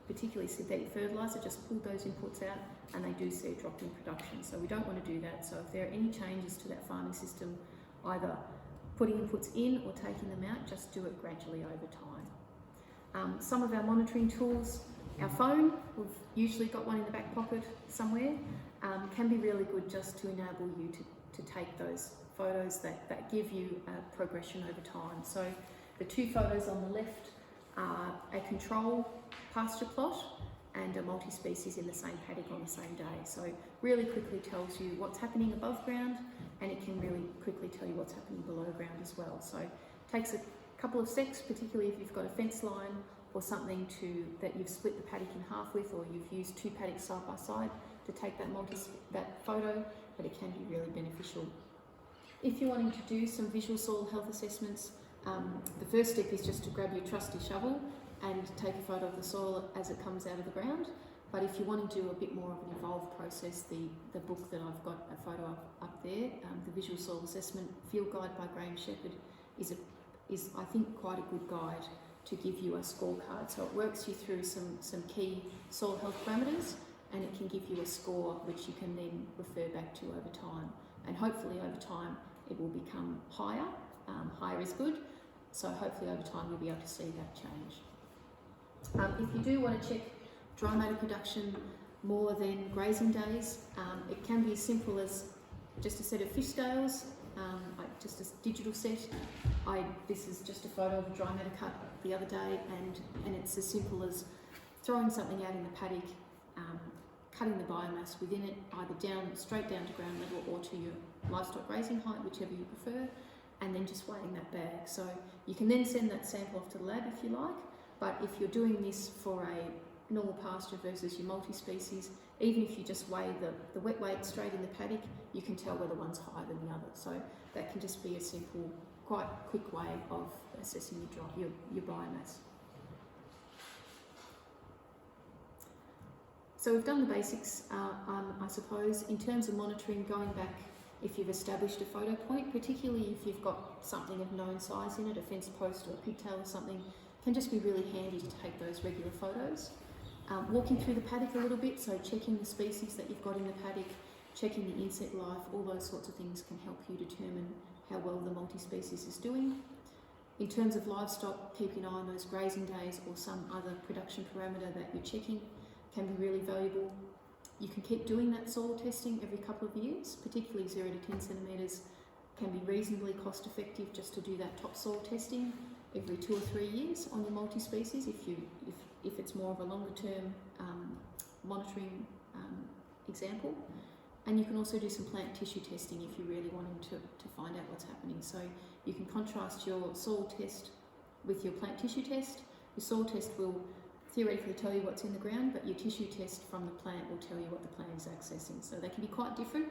particularly synthetic fertiliser, just pull those inputs out and they do see a drop in production. So we don't want to do that. So if there are any changes to that farming system, either putting inputs in or taking them out, just do it gradually over time. Some of our monitoring tools, our phone, we've usually got one in the back pocket somewhere, can be really good just to enable you to take those photos that give you a progression over time. So the two photos on the left are a control pasture plot and a multi-species in the same paddock on the same day. So really quickly tells you what's happening above ground, and it can really quickly tell you what's happening below ground as well. So it takes a couple of secs, particularly if you've got a fence line or something that you've split the paddock in half with, or you've used two paddocks side by side to take that photo, but it can be really beneficial. If you're wanting to do some visual soil health assessments, the first step is just to grab your trusty shovel and take a photo of the soil as it comes out of the ground. But if you want to do a bit more of an involved process, the book that I've got a photo of up there, the Visual Soil Assessment Field Guide by Graham Shepherd, is I think quite a good guide to give you a scorecard. So it works you through some key soil health parameters, and it can give you a score which you can then refer back to over time. And hopefully over time it will become higher. Higher is good, so hopefully over time you'll be able to see that change. If you do want to check dry matter production more than grazing days, it can be as simple as just a set of fish scales, just a digital set. This is just a photo of a dry matter cut the other day, and it's as simple as throwing something out in the paddock, cutting the biomass within it, either straight down to ground level or to your livestock grazing height, whichever you prefer, and then just weighing that bag. So you can then send that sample off to the lab if you like, but if you're doing this for a normal pasture versus your multi-species, even if you just weigh the wet weight straight in the paddock, you can tell whether one's higher than the other. So that can just be a simple, quite quick way of assessing your biomass. So we've done the basics, I suppose. In terms of monitoring, going back, if you've established a photo point, particularly if you've got something of known size in it, a fence post or a pigtail or something, can just be really handy to take those regular photos. Walking through the paddock a little bit, so checking the species that you've got in the paddock, checking the insect life, all those sorts of things can help you determine how well the multi-species is doing. In terms of livestock, keeping an eye on those grazing days or some other production parameter that you're checking can be really valuable. You can keep doing that soil testing every couple of years, particularly 0 to 10 centimetres can be reasonably cost effective just to do that topsoil testing every 2 or 3 years on your multi-species if it's more of a longer term monitoring example. And you can also do some plant tissue testing if you're really wanting to find out what's happening. So you can contrast your soil test with your plant tissue test your soil test will theoretically tell you what's in the ground, but your tissue test from the plant will tell you what the plant is accessing. So they can be quite different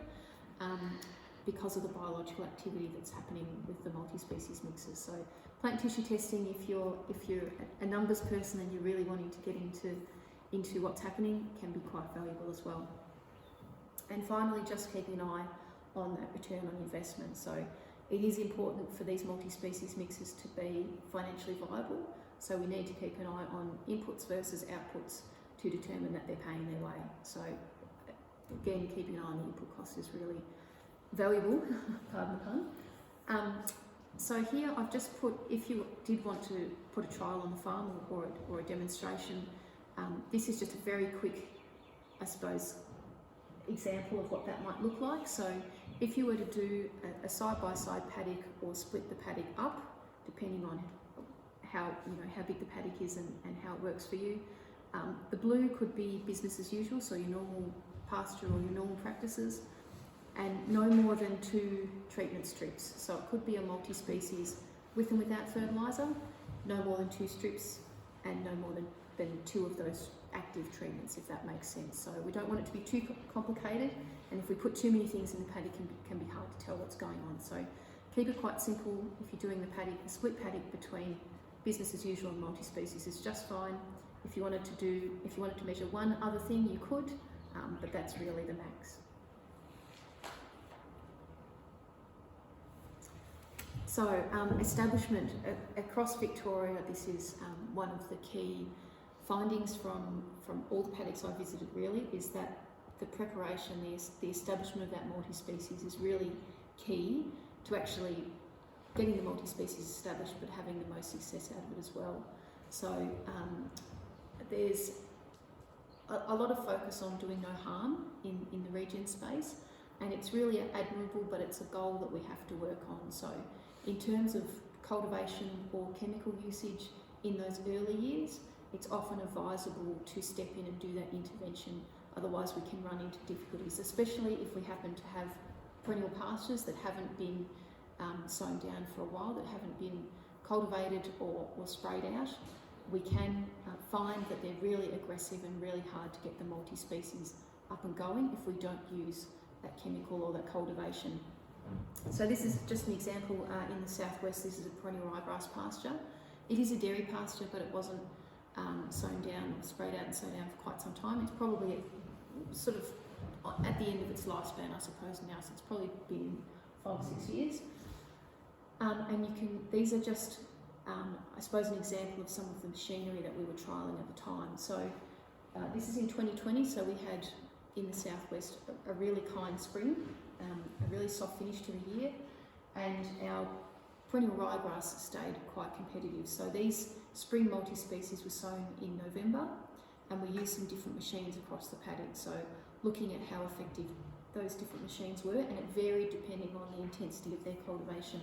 because of the biological activity that's happening with the multi-species mixes. So plant tissue testing, if you're a numbers person and you're really wanting to get into what's happening, can be quite valuable as well. And finally, just keeping an eye on that return on investment. So it is important for these multi-species mixes to be financially viable. So we need to keep an eye on inputs versus outputs to determine that they're paying their way. So again, keeping an eye on the input cost is really valuable, pardon the pun. So here I've just put, if you did want to put a trial on the farm or a demonstration, this is just a very quick, I suppose, example of what that might look like. So if you were to do a side-by-side paddock or split the paddock up, depending on how big the paddock is and how it works for you. The blue could be business as usual, so your normal pasture or your normal practices, and no more than 2 treatment strips. So it could be a multi-species with and without fertiliser, no more than 2 strips, and no more than 2 of those active treatments, if that makes sense. So we don't want it to be too complicated, and if we put too many things in the paddock, it can be hard to tell what's going on. So keep it quite simple. If you're doing the paddock, the split paddock between business as usual and multi-species is just fine. If you wanted to measure one other thing, you could, but that's really the max. So establishment across Victoria, this is one of the key findings from all the paddocks I visited really, is that the preparation, the establishment of that multi-species is really key to actually getting the multi-species established but having the most success out of it as well. So there's a lot of focus on doing no harm in the regen space, and it's really admirable, but it's a goal that we have to work on. So in terms of cultivation or chemical usage in those early years, it's often advisable to step in and do that intervention, otherwise we can run into difficulties, especially if we happen to have perennial pastures that haven't been sown down for a while, that haven't been cultivated or sprayed out. We can find that they're really aggressive and really hard to get the multi-species up and going if we don't use that chemical or that cultivation. So this is just an example in the southwest. This is a perennial ryegrass pasture. It is a dairy pasture, but it wasn't sown down or sprayed out and sown down for quite some time. It's probably sort of at the end of its lifespan, I suppose now, so it's probably been 5 or 6 years. And these are just, I suppose, an example of some of the machinery that we were trialling at the time. So this is in 2020, so we had in the southwest a really kind spring, a really soft finish to the year, and our perennial ryegrass stayed quite competitive. So these spring multi-species were sown in November, and we used some different machines across the paddock. So looking at how effective those different machines were, and it varied depending on the intensity of their cultivation.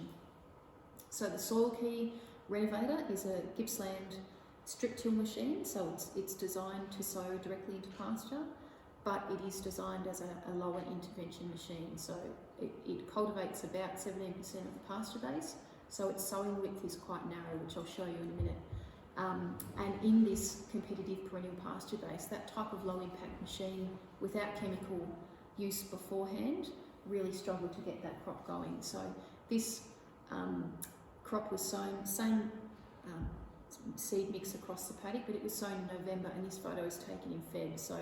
So the Soil Key Renovator is a Gippsland strip till machine, so it's designed to sow directly into pasture, but it is designed as a lower intervention machine. So it cultivates about 17% of the pasture base, so its sowing width is quite narrow, which I'll show you in a minute. And in this competitive perennial pasture base, that type of low impact machine without chemical use beforehand really struggled to get that crop going. So this crop was sown, same seed mix across the paddock, but it was sown in November, and this photo is taken in Feb. So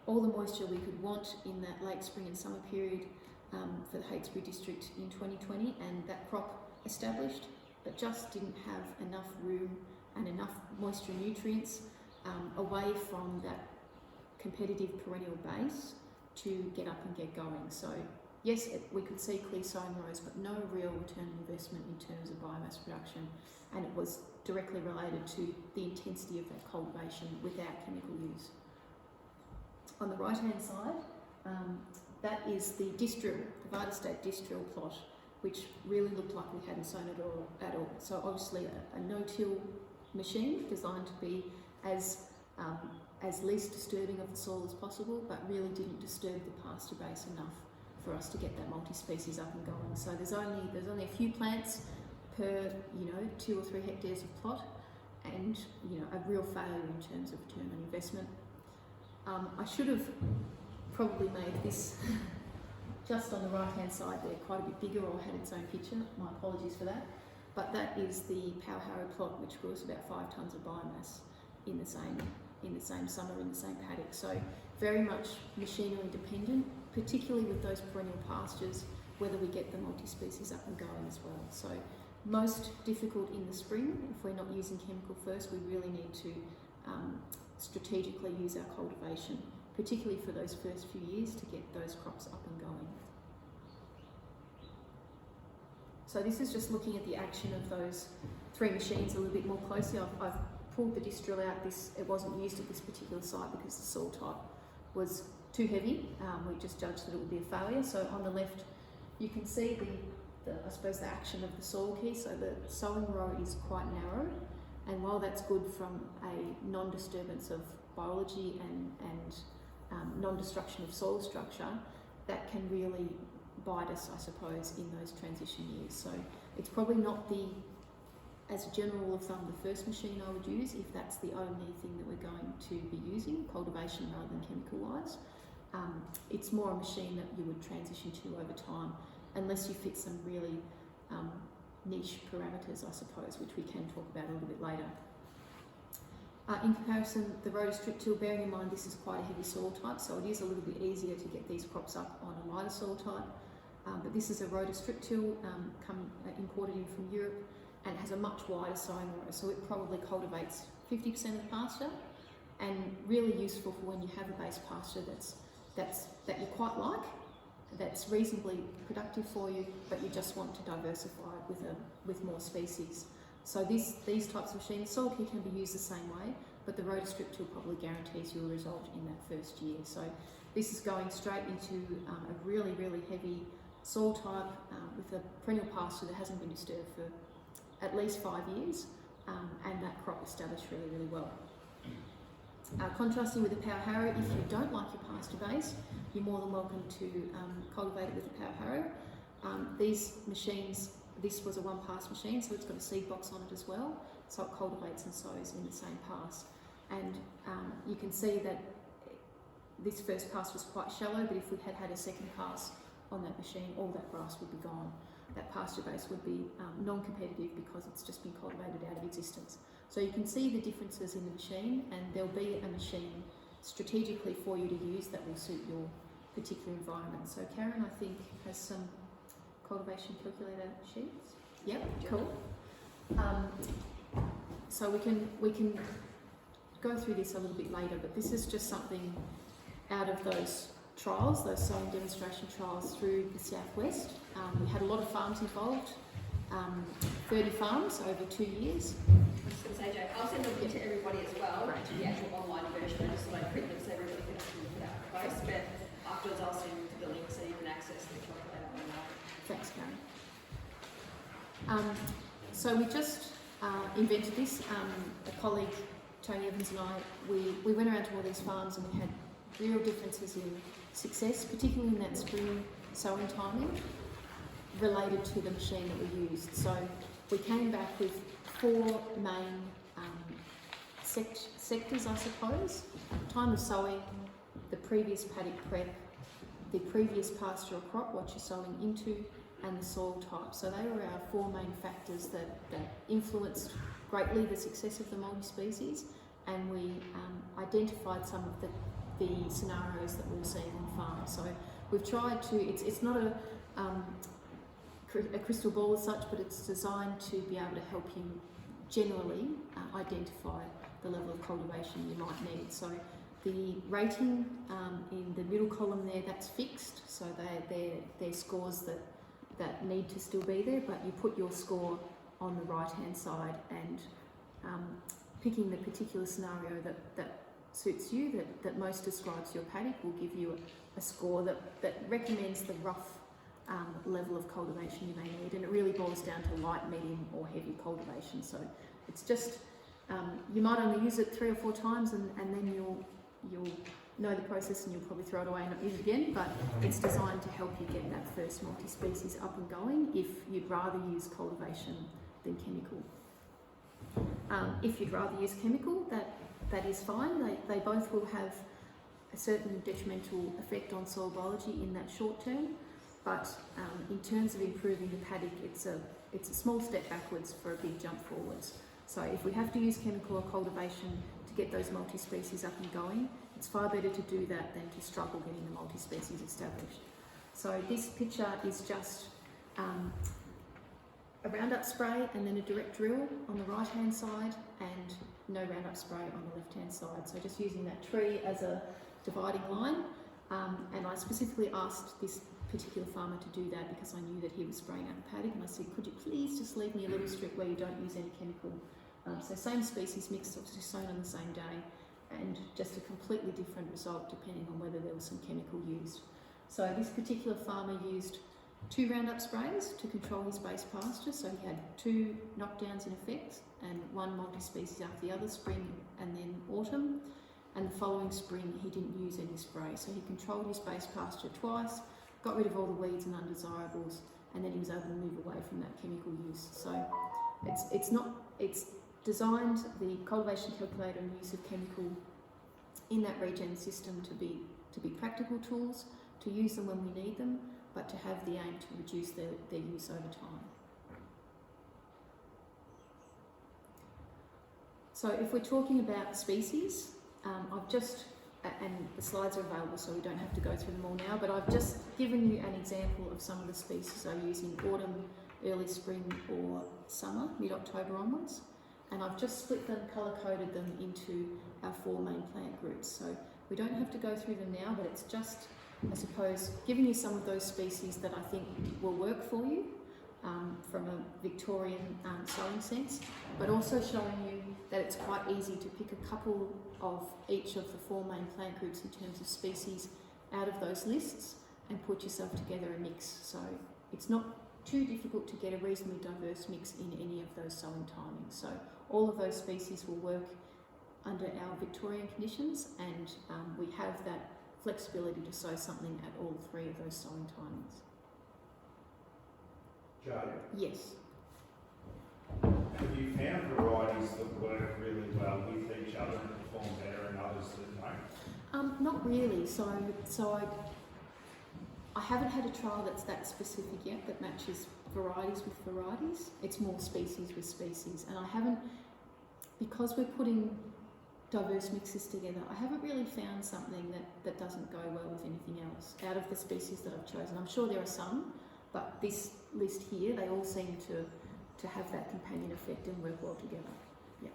all the moisture we could want in that late spring and summer period for the Heytesbury district in 2020, and that crop established, but just didn't have enough room and enough moisture and nutrients away from that competitive perennial base to get up and get going. So yes, we could see clear sowing rows, but no real return on investment in terms of biomass production, and it was directly related to the intensity of that cultivation without chemical use. On the right hand side, that is the Distril, the Vita State Distril plot, which really looked like we hadn't sown it at all. So obviously a no-till machine designed to be as least disturbing of the soil as possible, but really didn't disturb the pasture base enough for us to get that multi-species up and going. So there's only a few plants per 2 or 3 hectares of plot, and a real failure in terms of return on investment. I should have probably made this just on the right hand side there quite a bit bigger, or had its own picture. My apologies for that. But that is the Powharrow plot, which grows about 5 tonnes of biomass in the same summer in the same paddock. So very much machinery dependent, particularly with those perennial pastures, whether we get the multi-species up and going as well. So most difficult in the spring. If we're not using chemical first, we really need to strategically use our cultivation, particularly for those first few years, to get those crops up and going. So this is just looking at the action of those 3 machines a little bit more closely. I've pulled the disc drill out. It wasn't used at this particular site because the soil type was too heavy. We just judged that it would be a failure. So on the left, you can see I suppose the action of the soil key. So the sowing row is quite narrow, and while that's good from a non-disturbance of biology and non-destruction of soil structure, that can really bite us, I suppose, in those transition years. So it's probably not as a general rule of thumb, the first machine I would use if that's the only thing that we're going to be using, cultivation rather than chemical-wise. It's more a machine that you would transition to over time, unless you fit some really niche parameters, I suppose, which we can talk about a little bit later. In comparison, the rotary strip till, bearing in mind this is quite a heavy soil type, so it is a little bit easier to get these crops up on a lighter soil type. But this is a rotary strip till imported in from Europe, and has a much wider sowing row, so it probably cultivates 50% of the pasture, and really useful for when you have a base pasture that you quite like, that's reasonably productive for you, but you just want to diversify it with more species. So these types of machines, soil key can be used the same way, but the rotary strip till probably guarantees you a result in that first year. So this is going straight into a really, really heavy soil type with a perennial pasture that hasn't been disturbed for at least 5 years, and that crop established really, really well. Contrasting with the Powharrow, if you don't like your pasture base, you're more than welcome to cultivate it with the Powharrow. These machines, this was a 1-pass machine, so it's got a seed box on it as well, so it cultivates and sows in the same pass. And you can see that this first pass was quite shallow, but if we had had a second pass on that machine, all that grass would be gone. That pasture base would be non-competitive because it's just been cultivated out of existence. So you can see the differences in the machine, and there'll be a machine strategically for you to use that will suit your particular environment. So Karen, I think, has some cultivation calculator sheets. Yep, cool. So we can go through this a little bit later, but this is just something out of those trials, those sowing demonstration trials through the southwest. We had a lot of farms involved, 30 farms over 2 years. I was going to say, Jade, I'll send them to everybody as well, the actual online version. I just thought I'd print them so everybody can actually look it up close, but afterwards I'll send the link so you can access the calculator online. Thanks, Karen. So we just invented this. A colleague, Tony Evans, and I, we went around to all these farms, and we had real differences in success, particularly in that spring sowing timing, related to the machine that we used. So we came back with 4 main sectors, I suppose: time of sowing, the previous paddock prep, the previous pastoral crop, what you're sowing into, and the soil type. So they were our 4 main factors that influenced greatly the success of the multi-species, and we identified some of the scenarios that we were seeing on farm. So we've tried to, it's not a crystal ball as such, but it's designed to be able to help you generally identify the level of cultivation you might need. So the rating in the middle column there, that's fixed, so they're scores that need to still be there, but you put your score on the right hand side, and picking the particular scenario that suits you, that most describes your paddock, will give you a score that recommends the rough level of cultivation you may need, and it really boils down to light, medium or heavy cultivation. So it's just, you might only use it 3 or 4 times, and then you'll know the process, and you'll probably throw it away and not use it again, but it's designed to help you get that first multi-species up and going if you'd rather use cultivation than chemical. If you'd rather use chemical, that is fine. They both will have a certain detrimental effect on soil biology in that short term, but in terms of improving the paddock, it's a small step backwards for a big jump forwards. So if we have to use chemical or cultivation to get those multi-species up and going, it's far better to do that than to struggle getting the multi-species established. So this picture is just a Roundup spray and then a direct drill on the right hand side and no Roundup spray on the left hand side. So just using that tree as a dividing line, and I specifically asked this particular farmer to do that because I knew that he was spraying out the paddock, and I said, could you please just leave me a little strip where you don't use any chemical. So same species mixed, obviously sown on the same day, and just a completely different result depending on whether there was some chemical used. So this particular farmer used 2 Roundup sprays to control his base pasture, so he had 2 knockdowns in effect and 1 multi-species after the other, spring and then autumn, and the following spring he didn't use any spray, so he controlled his base pasture twice, got rid of all the weeds and undesirables, and then he was able to move away from that chemical use. So it's designed, the cultivation calculator and use of chemical in that regen system to be practical tools, to use them when we need them, but to have the aim to reduce their use over time. So if we're talking about species, I've just, and the slides are available so we don't have to go through them all now, but I've just given you an example of some of the species I use in autumn, early spring or summer, mid-October onwards, and I've just split them, colour-coded them into our 4 main plant groups. So we don't have to go through them now, but it's just, I suppose, giving you some of those species that I think will work for you from a Victorian sowing sense, but also showing you that it's quite easy to pick a couple of each of the 4 main plant groups in terms of species out of those lists and put yourself together a mix. So it's not too difficult to get a reasonably diverse mix in any of those sowing timings. So all of those species will work under our Victorian conditions, and we have that flexibility to sow something at all 3 of those sowing timings. Jade, Yes. have you found varieties that work really well with each other and perform better and others that don't? Not really. So I haven't had a trial that's that specific yet that matches varieties with varieties. It's more species with species, and I haven't, because we're putting diverse mixes together, I haven't really found something that doesn't go well with anything else out of the species that I've chosen. I'm sure there are some, but this list here, they all seem to have that companion effect and work well together. Yeah.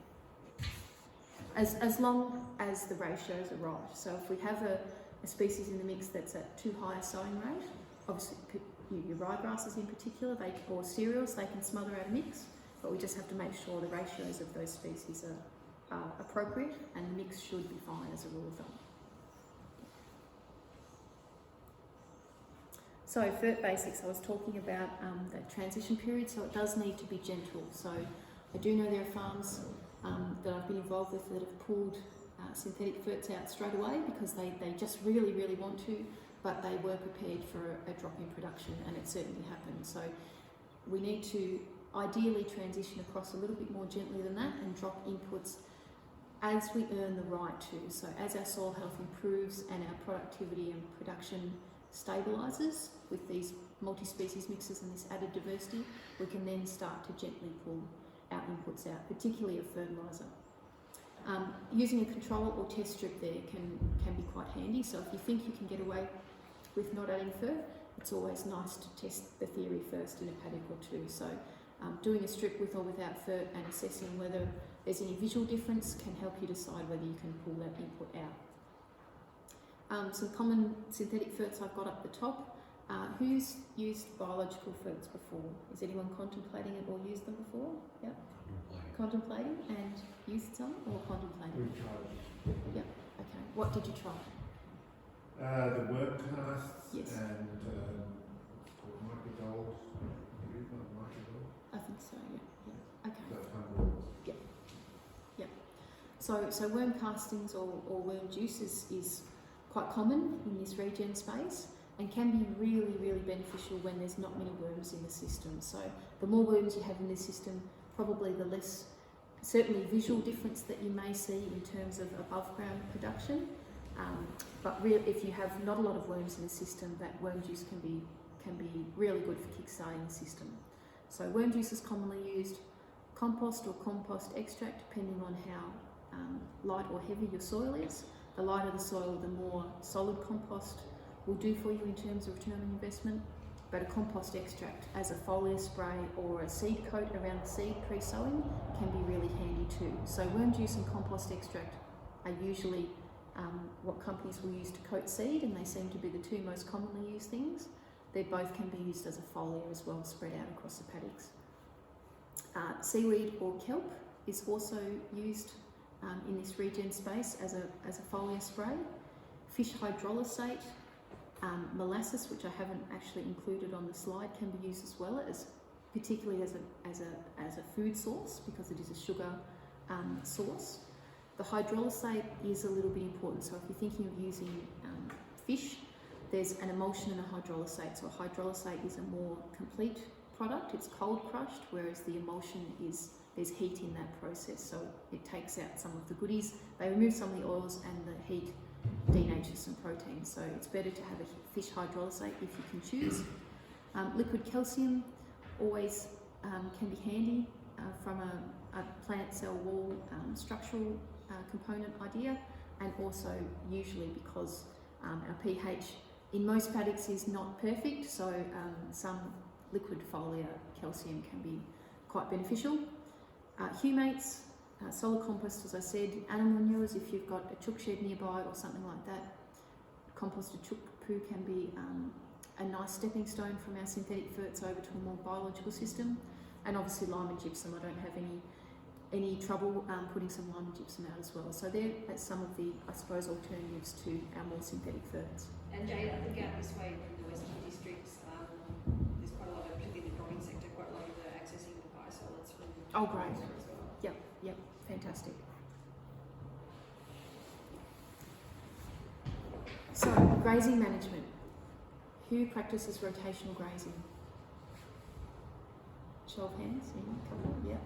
As long as the ratios are right. So if we have a species in the mix that's at too high a sowing rate, obviously your ryegrasses in particular, or cereals, they can smother out a mix, but we just have to make sure the ratios of those species are appropriate, and the mix should be fine as a rule of thumb. So FERT basics, I was talking about that transition period, so it does need to be gentle. So I do know there are farms that I've been involved with that have pulled synthetic FERTs out straight away because they just really, really want to, but they were prepared for a drop in production, and it certainly happened. So we need to ideally transition across a little bit more gently than that and drop inputs as we earn the right to. So as our soil health improves and our productivity and production stabilises with these multi-species mixes and this added diversity, we can then start to gently pull our inputs out, particularly of fertiliser. Using a control or test strip there can be quite handy. So if you think you can get away with not adding FERT, it's always nice to test the theory first in a paddock or 2. So doing a strip with or without FERT and assessing whether there's any visual difference can help you decide whether you can pull that input out. Some common synthetic FERTs I've got up the top. Who's used biological FERTs before? Is anyone contemplating it or used them before? Yeah. Contemplating and used some, or contemplating? We've tried it. Yeah. Okay. What did you try? The work casts Yes. and it might be gold. Might be gold. I think so. Yeah. Okay. That kind of works. So worm castings or worm juice is quite common in this regen space and can be really, really beneficial when there's not many worms in the system. So the more worms you have in the system, probably the less certainly visual difference that you may see in terms of above ground production, but if you have not a lot of worms in the system, that worm juice can be really good for kickstarting the system. So worm juice is commonly used, compost or compost extract, depending on how light or heavy your soil is. The lighter the soil, the more solid compost will do for you in terms of return on investment. But a compost extract as a foliar spray or a seed coat around the seed pre-sowing can be really handy too. So worm juice and compost extract are usually what companies will use to coat seed, and they seem to be the two most commonly used things. They both can be used as a foliar as well, spread out across the paddocks. Seaweed or kelp is also used in this regen space as a foliar spray. Fish hydrolysate, molasses, which I haven't actually included on the slide, can be used as well, particularly as a food source, because it is a sugar source. The hydrolysate is a little bit important. So if you're thinking of using fish, there's an emulsion and a hydrolysate. So a hydrolysate is a more complete product. It's cold crushed, whereas the emulsion there's heat in that process. So it takes out some of the goodies. They remove some of the oils, and the heat denatures some proteins. So it's better to have a fish hydrolysate if you can choose. Liquid calcium always can be handy from a plant cell wall structural component idea, and also usually because our pH in most paddocks is not perfect, so some liquid foliar calcium can be quite beneficial. Humates, solid compost, as I said, animal manures if you've got a chook shed nearby or something like that. Composted chook poo can be a nice stepping stone from our synthetic ferts over to a more biological system. And obviously lime and gypsum, I don't have any trouble putting some lime and gypsum out as well. So that's some of the, I suppose, alternatives to our more synthetic ferts. And Jade, I think out this way in the Western districts, there's quite a lot of, particularly in the cropping sector, quite a lot of the accessing the biosolids from Oh, great. as well. Yep, fantastic. So, grazing management. Who practices rotational grazing? Show of hands, yeah.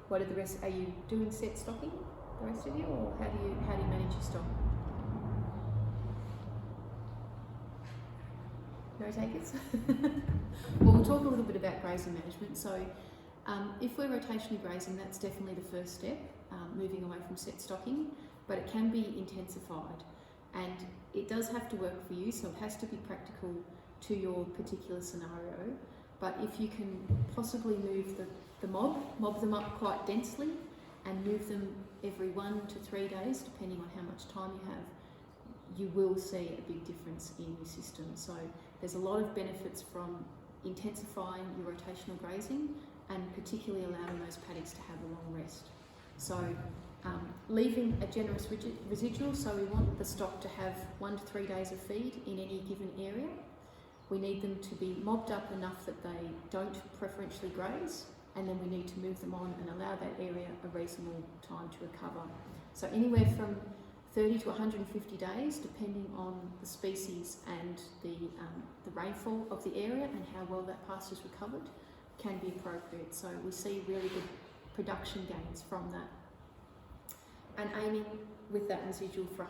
What are the rest? Are you doing set stocking, the rest of you, or how do you manage your stock? No takers? Well, we'll talk a little bit about grazing management. So, if we're rotationally grazing, that's definitely the first step, moving away from set stocking, but it can be intensified, and it does have to work for you, so it has to be practical to your particular scenario. But if you can possibly move the mob them up quite densely, and move them every 1 to 3 days, depending on how much time you have, you will see a big difference in your system. So there's a lot of benefits from intensifying your rotational grazing, and particularly allowing those paddocks to have a long rest. So leaving a generous residual, so we want the stock to have 1 to 3 days of feed in any given area. We need them to be mobbed up enough that they don't preferentially graze, and then we need to move them on and allow that area a reasonable time to recover. So anywhere from 30 to 150 days, depending on the species and the rainfall of the area and how well that pasture's recovered, can be appropriate. So we see really good production gains from that. And aiming with that residual for 100%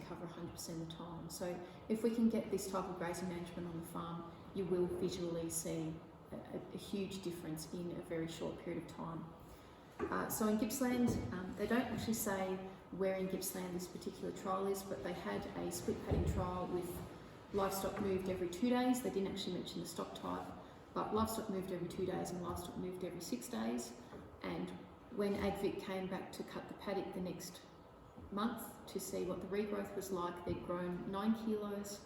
cover 100% of the time. So if we can get this type of grazing management on the farm, you will visually see a huge difference in a very short period of time. So in Gippsland, they don't actually say where in Gippsland this particular trial is, but they had a split padding trial with livestock moved every 2 days. They didn't actually mention the stock type, but livestock moved every 2 days and livestock moved every 6 days. And when AgVic came back to cut the paddock the next month to see what the regrowth was like, they'd grown 9 kilos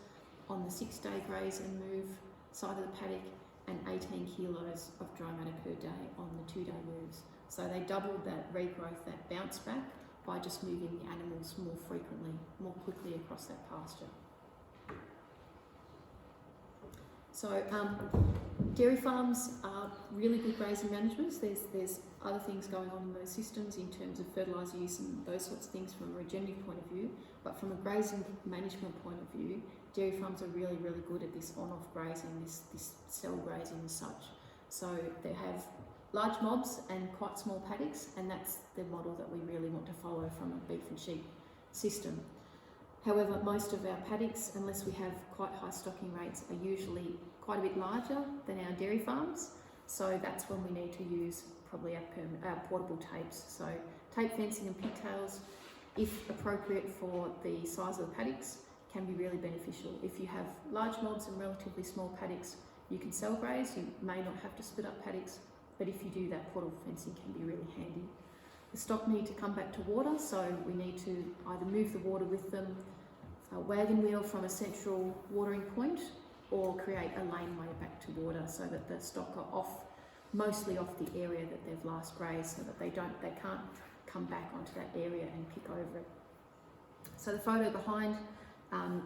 on the 6-day graze and move side of the paddock, and 18 kilos of dry matter per day on the 2-day moves. So they doubled that regrowth, that bounce back, by just moving the animals more frequently, more quickly across that pasture. So dairy farms are really good grazing management. There's other things going on in those systems in terms of fertiliser use and those sorts of things from a regenerative point of view, but from a grazing management point of view, dairy farms are really, really good at this on-off grazing, this cell grazing as such. So they have large mobs and quite small paddocks, and that's the model that we really want to follow from a beef and sheep system. However, most of our paddocks, unless we have quite high stocking rates, are usually quite a bit larger than our dairy farms, so that's when we need to use probably our portable tapes. So tape fencing and pigtails, if appropriate for the size of the paddocks, can be really beneficial. If you have large mobs and relatively small paddocks, you can cell graze, you may not have to split up paddocks, but if you do that, portable fencing can be really handy. The stock need to come back to water, so we need to either move the water with them, a wagon wheel from a central watering point, or create a laneway back to water so that the stock are mostly off the area that they've last grazed, so that they can't come back onto that area and pick over it. So the photo behind,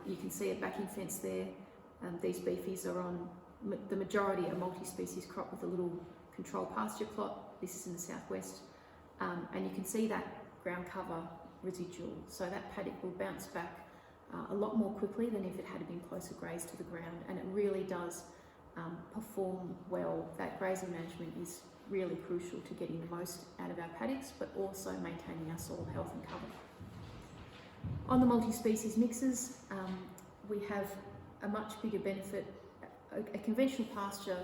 you can see a backing fence there. These beefies are on, the majority are multi-species crop with a little controlled pasture plot. This is in the southwest, and you can see that ground cover residual. So that paddock will bounce back a lot more quickly than if it had been closer grazed to the ground, and it really does perform well. That grazing management is really crucial to getting the most out of our paddocks, but also maintaining our soil health and cover. On the multi-species mixes, we have a much bigger benefit. A conventional pasture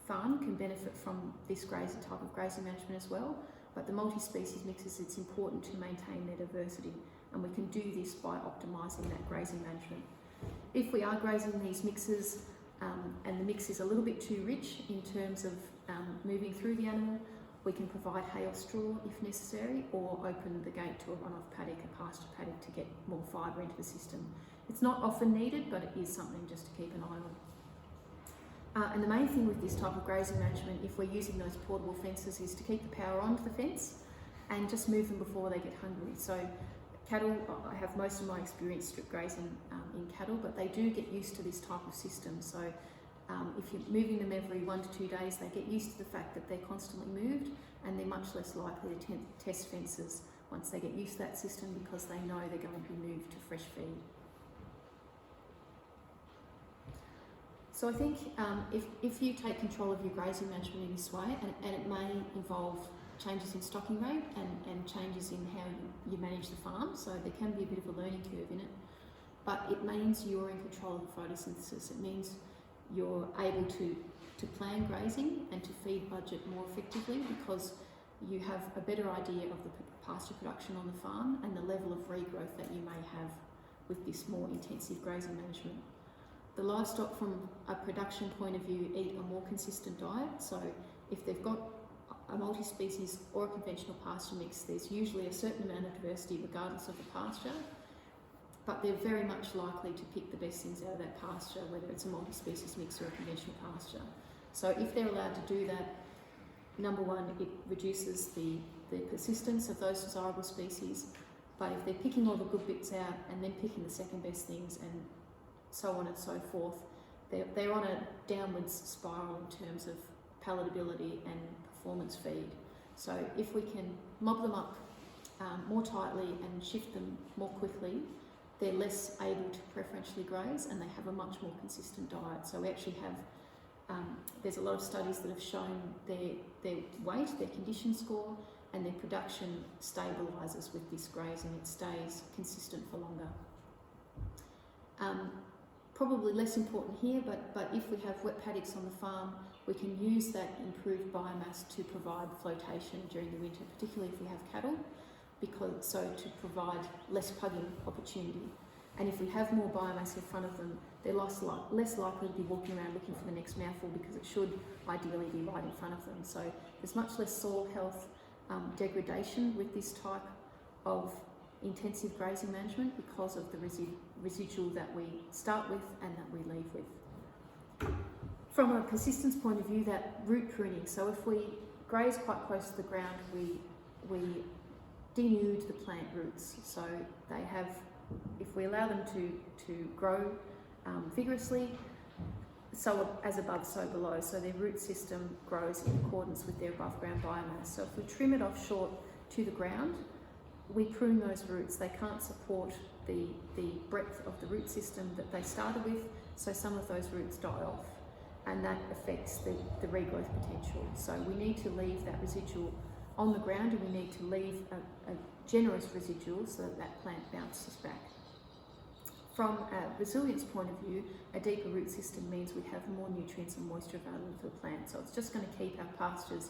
farm can benefit from this type of grazing management as well, but the multi-species mixes, it's important to maintain their diversity, and we can do this by optimising that grazing management. If we are grazing these mixes and the mix is a little bit too rich in terms of moving through the animal, we can provide hay or straw if necessary, or open the gate to a runoff paddock, a pasture paddock, to get more fibre into the system. It's not often needed, but it is something just to keep an eye on. And the main thing with this type of grazing management, if we're using those portable fences, is to keep the power onto the fence and just move them before they get hungry. So cattle, I have most of my experience strip grazing in cattle, but they do get used to this type of system. So if you're moving them every 1 to 2 days, they get used to the fact that they're constantly moved, and they're much less likely to test fences once they get used to that system, because they know they're going to be moved to fresh feed. So I think if you take control of your grazing management in this way, and it may involve changes in stocking rate and changes in how you manage the farm, so there can be a bit of a learning curve in it, but it means you're in control of the photosynthesis. It means you're able to plan grazing and to feed budget more effectively, because you have a better idea of the pasture production on the farm and the level of regrowth that you may have with this more intensive grazing management. The livestock, from a production point of view, eat a more consistent diet. So if they've got a multi-species or a conventional pasture mix, there's usually a certain amount of diversity regardless of the pasture, but they're very much likely to pick the best things out of that pasture, whether it's a multi-species mix or a conventional pasture. So if they're allowed to do that, number one, it reduces the persistence of those desirable species, but if they're picking all the good bits out and then picking the second best things and so on and so forth, they're on a downwards spiral in terms of palatability and performance feed. So if we can mob them up more tightly and shift them more quickly, they're less able to preferentially graze, and they have a much more consistent diet. So we actually have, there's a lot of studies that have shown their weight, their condition score, and their production stabilises with this grazing. It stays consistent for longer. Probably less important here, but if we have wet paddocks on the farm, we can use that improved biomass to provide flotation during the winter, particularly if we have cattle, to provide less pugging opportunity. And if we have more biomass in front of them, they're less likely to be walking around looking for the next mouthful, because it should ideally be right in front of them. So there's much less soil health degradation with this type of intensive grazing management, because of the residual that we start with and that we leave with. From a persistence point of view, that root pruning, so if we graze quite close to the ground, we denude the plant roots. So they have, if we allow them to grow vigorously, so as above, so below, so their root system grows in accordance with their above ground biomass. So if we trim it off short to the ground, we prune those roots. They can't support the breadth of the root system that they started with, so some of those roots die off. and that affects the regrowth potential. So we need to leave that residual on the ground, and we need to leave a generous residual so that that plant bounces back. From a resilience point of view, a deeper root system means we have more nutrients and moisture available for the plant. So it's just going to keep our pastures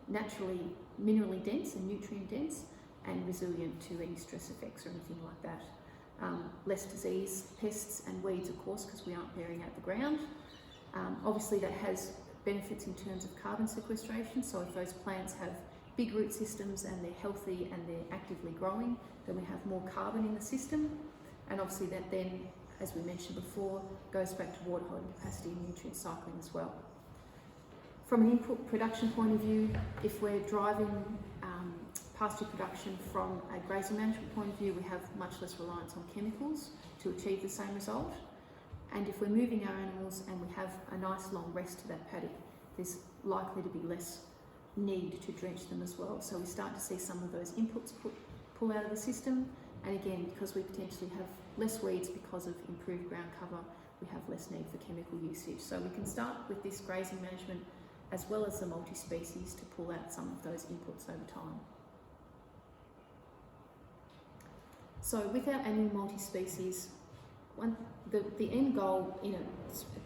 naturally minerally dense and nutrient dense and resilient to any stress effects or anything like that. Less disease, pests and weeds, of course, because we aren't bearing out the ground. Obviously that has benefits in terms of carbon sequestration. So if those plants have big root systems and they're healthy and they're actively growing, then we have more carbon in the system. And obviously that then, as we mentioned before, goes back to water holding capacity and nutrient cycling as well. From an input production point of view, if we're driving pasture production from a grazing management point of view, we have much less reliance on chemicals to achieve the same result. And if we're moving our animals and we have a nice long rest to that paddock, there's likely to be less need to drench them as well. So we start to see some of those inputs pull out of the system. And again, because we potentially have less weeds because of improved ground cover, we have less need for chemical usage. So we can start with this grazing management as well as the multi-species to pull out some of those inputs over time. So with our annual multi-species, the end goal,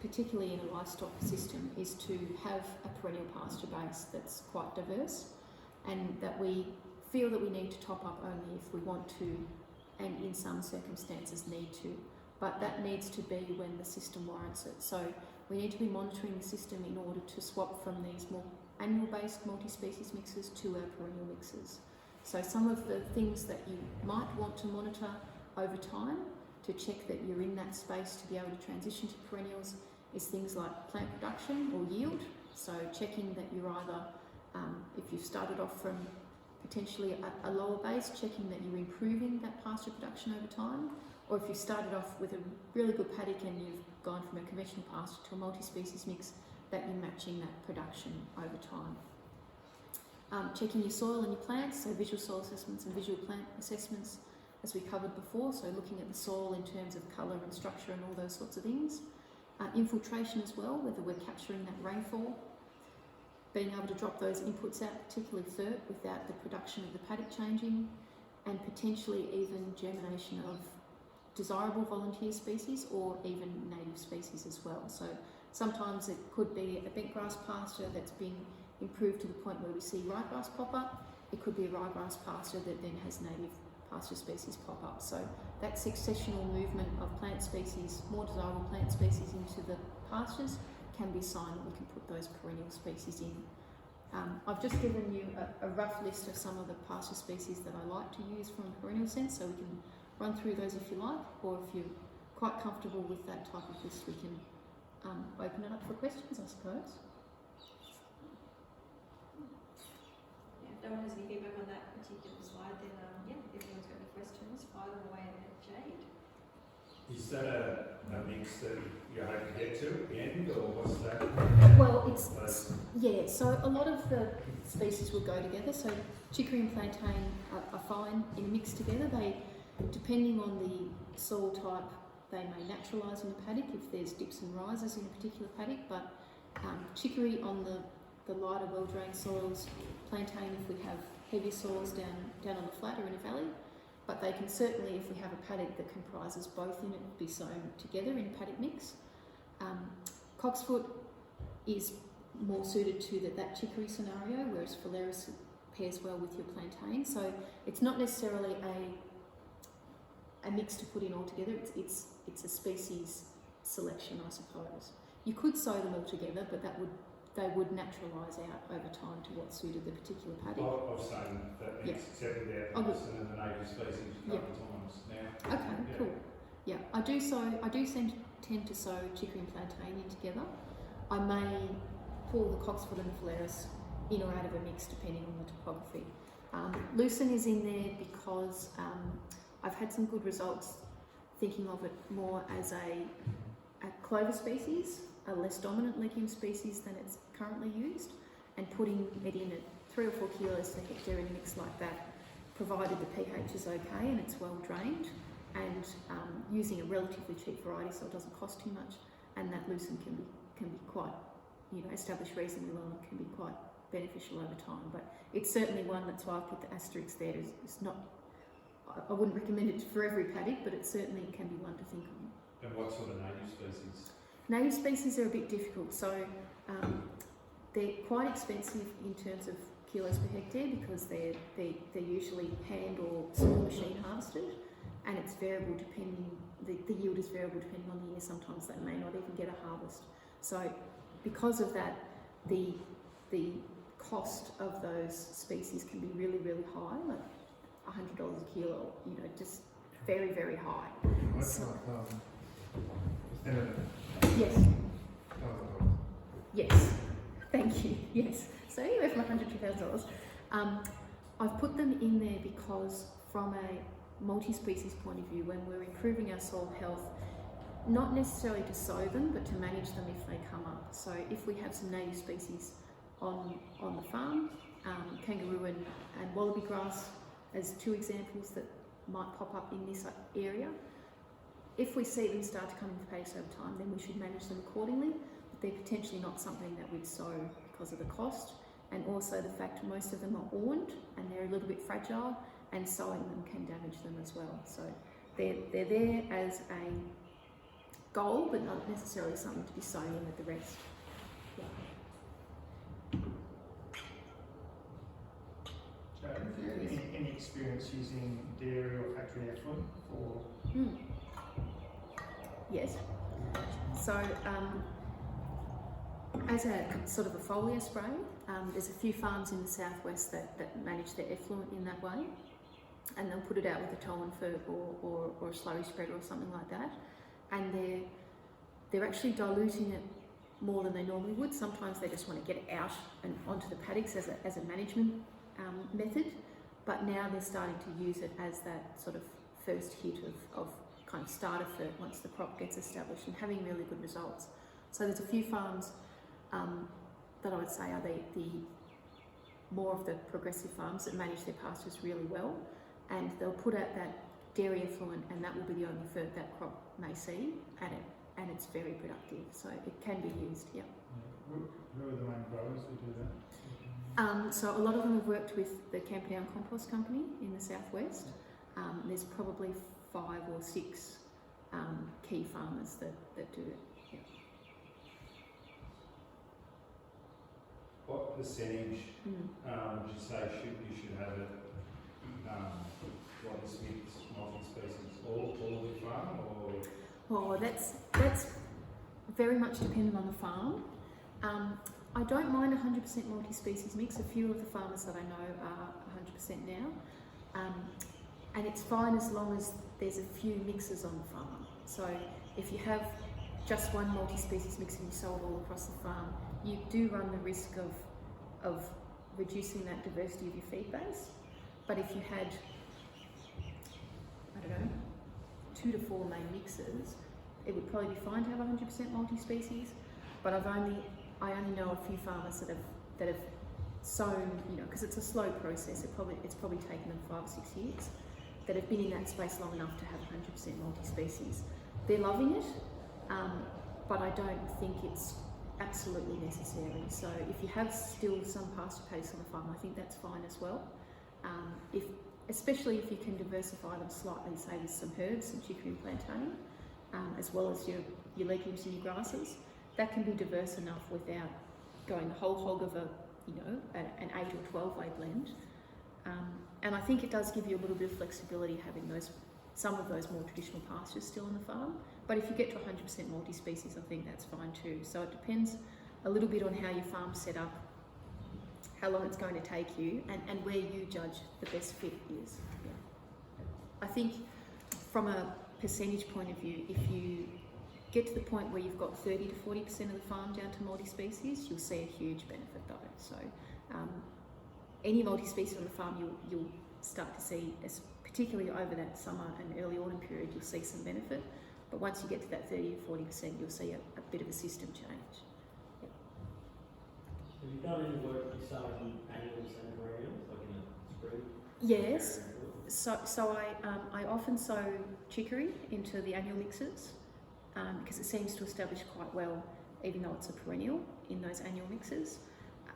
particularly in a livestock system, is to have a perennial pasture base that's quite diverse, and that we feel that we need to top up only if we want to, and in some circumstances need to. But that needs to be when the system warrants it. So we need to be monitoring the system in order to swap from these more annual-based multi-species mixes to our perennial mixes. So some of the things that you might want to monitor over time to check that you're in that space to be able to transition to perennials is things like plant production or yield. So checking that you're either, if you've started off from potentially a lower base, checking that you're improving that pasture production over time, or if you started off with a really good paddock and you've gone from a conventional pasture to a multi-species mix, that you're matching that production over time. Checking your soil and your plants, so visual soil assessments and visual plant assessments, as we covered before, so looking at the soil in terms of colour and structure and all those sorts of things. Infiltration as well, whether we're capturing that rainfall. Being able to drop those inputs out, particularly fert, without the production of the paddock changing, and potentially even germination of desirable volunteer species or even native species as well. So sometimes it could be a bentgrass pasture that's been improved to the point where we see ryegrass pop up. It could be a ryegrass pasture that then has native pasture species pop up. So that successional movement of plant species, more desirable plant species into the pastures, can be a sign that we can put those perennial species in. I've just given you a rough list of some of the pasture species that I like to use from a perennial sense, so we can run through those if you like, or if you're quite comfortable with that type of list, we can open it up for questions, I suppose. If no one has any feedback on that particular slide, then if anyone's got any questions, fire them away at Jade. Is that a mix that you hope to get to at the end, or what's that? Well, yeah, so a lot of the species will go together. So chicory and plantain are fine in a mix together. They, depending on the soil type, they may naturalise in a paddock if there's dips and rises in a particular paddock, but chicory on the lighter, well-drained soils, plantain if we have heavier soils down on the flat or in a valley. But they can certainly, if we have a paddock that comprises both in it, be sown together in a paddock mix. Cocksfoot is more suited to that chicory scenario, whereas Phalaris pairs well with your plantain. So it's not necessarily a mix to put in altogether. It's a species selection, I suppose. You could sow them all together, but they would naturalise out over time to what suited the particular paddock. I've sown that mix, except with the Epicus and the native species a couple of times now. Okay, cool. Yeah, I do tend to sow chicory and plantain in together. I may pull the Cocksfoot and the Phalaris in or out of a mix depending on the topography. Lucerne is in there because I've had some good results thinking of it more as a clover species, a less dominant legume species than it's currently used, and putting it in at 3 or 4 kilos per hectare in a mix like that, provided the pH is okay and it's well drained, and using a relatively cheap variety so it doesn't cost too much, and that lucerne can be quite, established reasonably well and can be quite beneficial over time. But it's certainly one, that's why I put the asterisk there. It's not, I wouldn't recommend it for every paddock, but it certainly can be one to think on. And what sort of native species? Native species are a bit difficult, so they're quite expensive in terms of kilos per hectare because they're usually hand or small machine harvested, and it's variable depending, the yield is variable depending on the year. Sometimes they may not even get a harvest. So because of that, the cost of those species can be really, really high, like $100 a kilo, just very, very high. Yes. Yes. Thank you. Yes. So anywhere from $100 to $2,000. I've put them in there because from a multi-species point of view, when we're improving our soil health, not necessarily to sow them, but to manage them if they come up. So if we have some native species on the farm, kangaroo and wallaby grass as two examples that might pop up in this area. If we see them start to come into pace over time, then we should manage them accordingly. But they're potentially not something that we'd sow because of the cost, and also the fact most of them are awned and they're a little bit fragile, and sowing them can damage them as well. So they're there as a goal, but not necessarily something to be sown in with the rest. Yeah. Any experience using dairy or factory effluent for? Yes. So as a sort of a foliar spray, there's a few farms in the southwest that manage their effluent in that way, and they'll put it out with a tow and ferb or a slurry spreader or something like that, and they're actually diluting it more than they normally would. Sometimes they just want to get it out and onto the paddocks as a management method, but now they're starting to use it as that sort of first hit of kind of starter fert once the crop gets established, and having really good results. So there's a few farms that I would say are the more of the progressive farms that manage their pastures really well, and they'll put out that dairy effluent, and that will be the only fert that crop may see, and it's very productive. So it can be used. Yeah. Who are the main growers who do that? So a lot of them have worked with the Camperdown Compost Company in the southwest. There's probably 5 or 6 key farmers that do it. Yeah. What percentage would you say you should have it? What is mixed multi-species? All of the farm, or? Oh, that's very much dependent on the farm. I don't mind 100% multi-species mix. A few of the farmers that I know are 100% now, and it's fine as long as there's a few mixes on the farm. So if you have just one multi-species mix and you sow it all across the farm, you do run the risk of reducing that diversity of your feed base. But if you had, I don't know, 2 to 4 main mixes, it would probably be fine to have 100% multi-species. But I only know a few farmers that have sown, because it's a slow process. It's probably taken them 5 or 6 years, that have been in that space long enough to have 100% multi-species. They're loving it, but I don't think it's absolutely necessary. So if you have still some pasture pace on the farm, I think that's fine as well. Especially if you can diversify them slightly, say with some herbs, some chicory and plantain, as well as your legumes and your grasses. That can be diverse enough without going the whole hog of an 8 or 12 way blend. And I think it does give you a little bit of flexibility having some of those more traditional pastures still on the farm. But if you get to 100% multi-species, I think that's fine too. So it depends a little bit on how your farm's set up, how long it's going to take you, and where you judge the best fit is. Yeah. I think from a percentage point of view, if you get to the point where you've got 30 to 40% of the farm down to multi-species, you'll see a huge benefit though. So any multi-species on the farm, you'll start to see, particularly over that summer and early autumn period, you'll see some benefit. But once you get to that 30 to 40%, you'll see a bit of a system change. Yep. Have you done any work with starting annuals and perennials, like in a spread? Yes. So I often sow chicory into the annual mixes because it seems to establish quite well. even though it's a perennial in those annual mixes,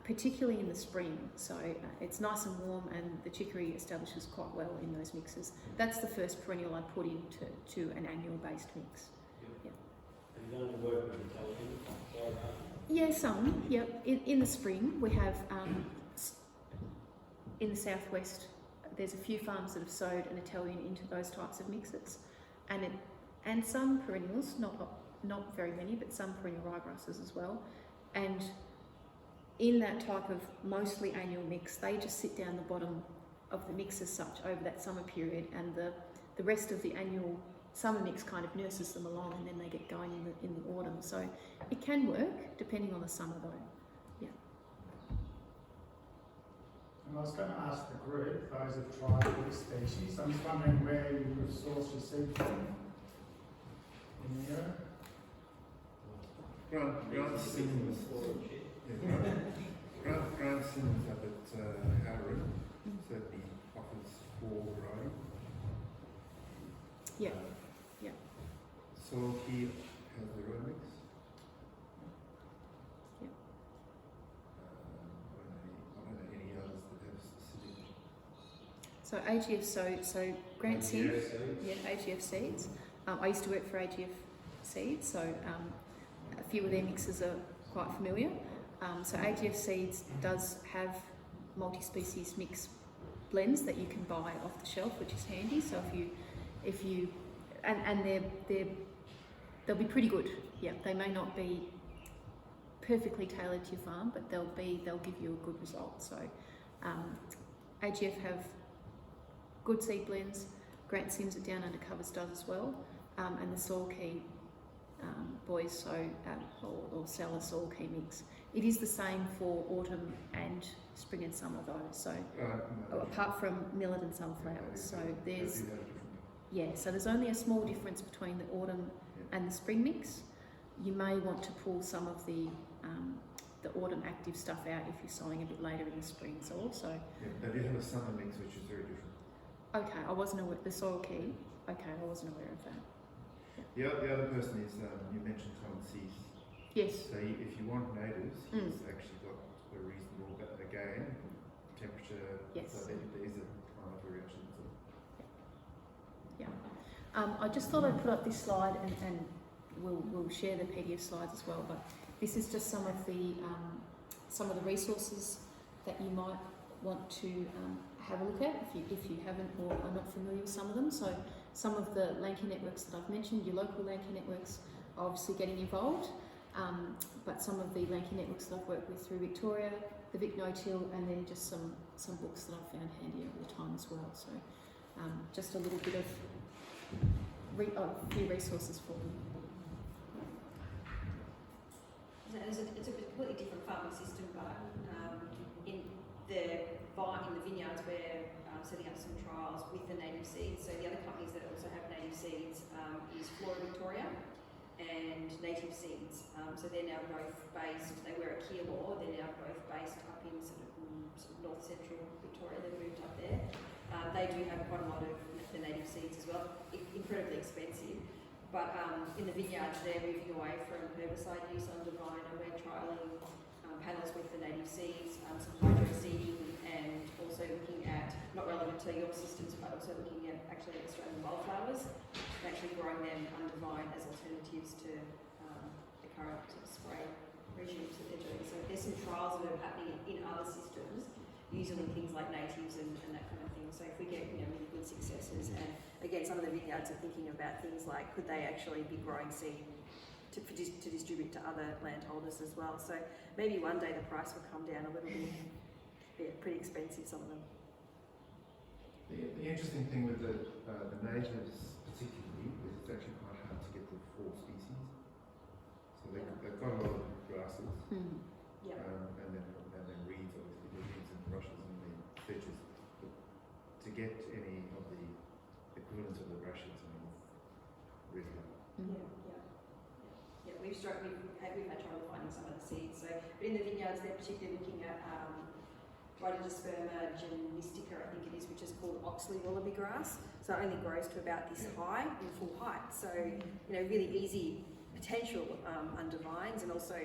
particularly in the spring. So it's nice and warm, and the chicory establishes quite well in those mixes. That's the first perennial I put into an annual based mix. Have you done any work with Italian? Yeah, some. Yep. In the spring, we have in the southwest. There's a few farms that have sowed an Italian into those types of mixes, and some perennials, not very many, but some perennial ryegrasses as well. And in that type of mostly annual mix, they just sit down the bottom of the mix as such over that summer period, and the rest of the annual summer mix kind of nurses them along, and then they get going in the autumn. So it can work depending on the summer though. And I was going to ask the group, those who've tried these species, I'm just wondering where you would source your seed from in the area. Grant Simmons. Grant Simmons up at Harrow certainly offers for growing. Yeah. Soil Key has the row mix. Yeah. I don't know any others that have specific. So AGF, so Grant Seeds, AGF Seeds. I used to work for AGF Seeds, so a few of their mixes are quite familiar. So AGF Seeds does have multi-species mix blends that you can buy off the shelf, which is handy. So if you and they'll be pretty good. Yeah, they may not be perfectly tailored to your farm, but they'll give you a good result. So AGF have good seed blends. Grant Sims at Down Under Covers does as well, and the Soil Key boys or sell a Soil Key mix. It is the same for autumn and spring and summer though. So apart from millet and sunflowers, so there's so there's only a small difference between the autumn and the spring mix. You may want to pull some of the autumn active stuff out if you're sowing a bit later in the spring. So also they do have a summer mix which is very different. Okay, I wasn't aware. The Soil Key. Okay, I wasn't aware of that. The other person is you mentioned Tom Cease. Yes. So if you want natives, he's actually got a reasonable again temperature. Yes. So there is a climate variation. I just thought I'd put up this slide, and we'll share the PDF slides as well. But this is just some of the resources that you might want to have a look at if you haven't or are not familiar with some of them. So some of the Landcare networks that I've mentioned, your local Landcare networks, are obviously getting involved. But some of the Landcare networks that I've worked with through Victoria, the Vic No-Till, and then just some books that I've found handy over the time as well. So just a little bit of few resources for them. It's a completely different farming system, but in the vineyards we're setting up some trials with the native seeds. So the other companies that also have native seeds is Flora Victoria and Native Seeds. So they're now both based, they were at Keilor, they're now both based up in sort of north central Victoria. They've moved up there. They do have quite a lot of the native seeds as well, incredibly expensive. But in the vineyards, they're moving away from herbicide use on Divine, and we're trialling panels with the native seeds, some hydro seeding, and also looking at, not relevant to your systems, but also looking at actually Australian wildflowers, and actually growing them on Divine as alternatives to the current sort of spray regimes that they're doing. So there's some trials that are happening in other systems, using things like natives and that kind of thing. So if we get really good successes, and again, some of the vineyards are thinking about things like, could they actually be growing seed to distribute to other landholders as well. So maybe one day the price will come down a little bit. Yeah, pretty expensive, some of them. The interesting thing with the natives particularly is it's actually quite hard to get the 4 species. So they've got a lot of grasses, Yeah. and then reeds, obviously, the reeds and rushes and the sedges. But to get any of the equivalents of the brushes, I mean, really hard. Yeah, we've had trouble finding some of the seeds. So, but in the vineyards, they're particularly looking at Rhododisperma genistica, I think it is, which is called Oxley wallaby grass. So it only grows to about this high in full height. So really easy potential undervines, and also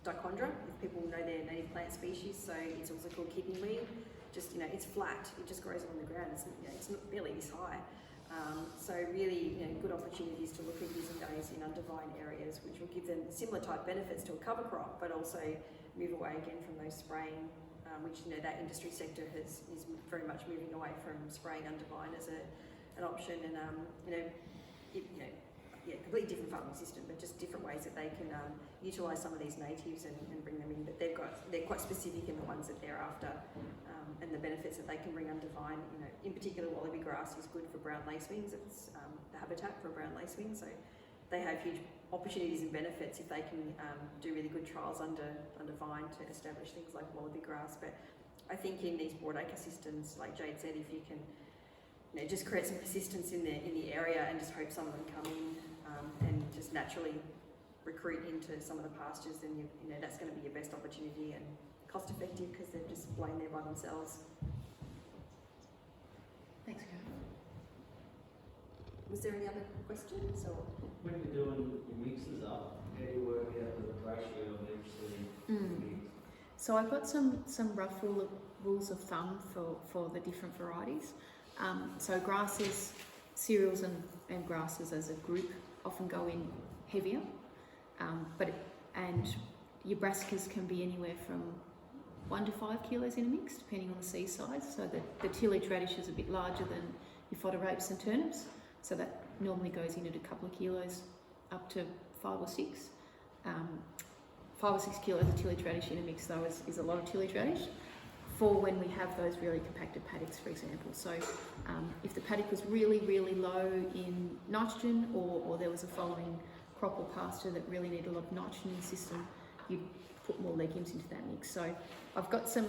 dichondra, if people know their native plant species. So it's also called kidney weed. Just, it's flat, it just grows on the ground. It's not barely this high. So really, good opportunities to look at using those in undervine areas, which will give them similar type benefits to a cover crop, but also move away again from those spraying, which that industry sector is very much moving away from spraying undervine as an option, and completely different farming system, but just different ways that they can utilise some of these natives and bring them in. But they're quite specific in the ones that they're after, and the benefits that they can bring undervine. In particular, wallaby grass is good for brown lacewings. It's the habitat for a brown lacewing, so they have huge opportunities and benefits if they can do really good trials under vine to establish things like wallaby grass. But I think in these broadacre systems, like Jade said, if you can just create some persistence in the area and just hope some of them come in and just naturally recruit into some of the pastures, then that's going to be your best opportunity and cost effective because they're just laying there by themselves. Thanks, Karen. Was there any other questions? Or When you're doing your mixes up, how do you work out the ratio of each seed mix? So I've got some rough rules of thumb for the different varieties. So grasses, cereals and grasses as a group often go in heavier, and your brassicas can be anywhere from 1 to 5 kilos in a mix, depending on the seed size. So the tillage radish is a bit larger than your fodder rapes and turnips, so that normally goes in at a couple of kilos up to 5 or 6. 5 or 6 kilos of tillage radish in a mix though is a lot of tillage radish for when we have those really compacted paddocks, for example. So if the paddock was really, really low in nitrogen, or there was a following crop or pasture that really needed a lot of nitrogen in the system, you'd put more legumes into that mix. So I've got some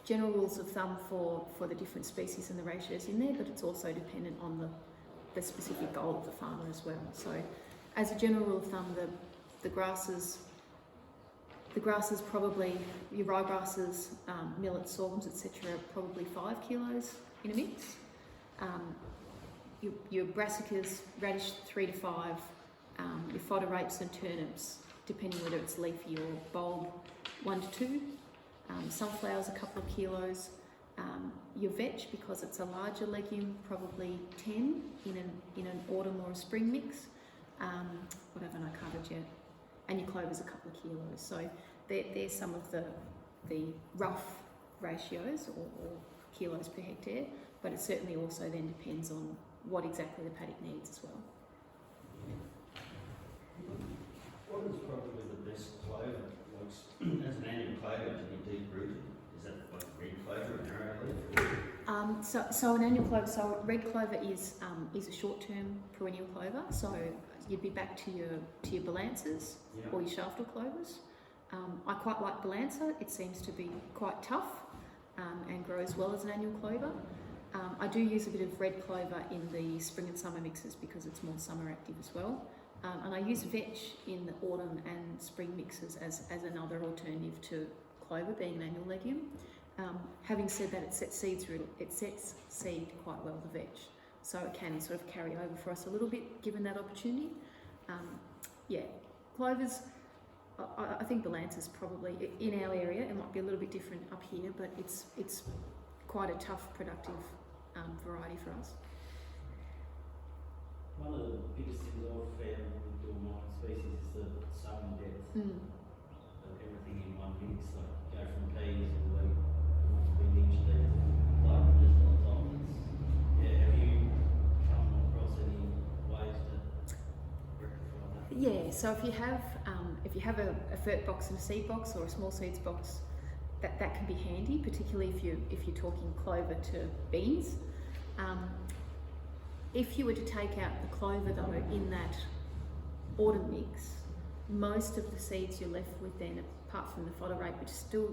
general rules of thumb for the different species and the ratios in there, but it's also dependent on the specific goal of the farmer as well. So as a general rule of thumb, the grasses probably, your ryegrasses, millets, sorghums, etc., probably 5 kilos in a mix. Your brassicas, radish 3 to 5, your fodder rapes and turnips, depending whether it's leafy or bulb, 1 to 2. Sunflowers, a couple of kilos. Your vetch, because it's a larger legume, probably 10 in an autumn or a spring mix. What haven't I covered yet? And your clover's a couple of kilos. So there's some of the rough ratios or kilos per hectare, but it certainly also then depends on what exactly the paddock needs as well. What is probably the best clover? As an annual clover to be deep rooted, is that like red clover and arrowleaf? So an annual clover. So red clover is a short-term perennial clover. So you'd be back to your balances or your shafted clovers. I quite like balancer. It seems to be quite tough and grows well as an annual clover. I do use a bit of red clover in the spring and summer mixes because it's more summer active as well. And I use vetch in the autumn and spring mixes as another alternative to clover being an annual legume. Having said that, it sets seed quite well, the vetch. So it can sort of carry over for us a little bit, given that opportunity. Clovers, I think balancer's probably, in our area, it might be a little bit different up here, but it's quite a tough, productive variety for us. One of the biggest things I've found with doing my species is the sowing depth of everything in one mix. Like go from peas all the way to big inch deep, like just on top. Have you come across any ways to rectify that? Yeah, so if you have a fert box and a seed box or a small seeds box, that can be handy, particularly if you're talking clover to beans. If you were to take out the clover though in that autumn mix, most of the seeds you're left with then, apart from the fodder rape,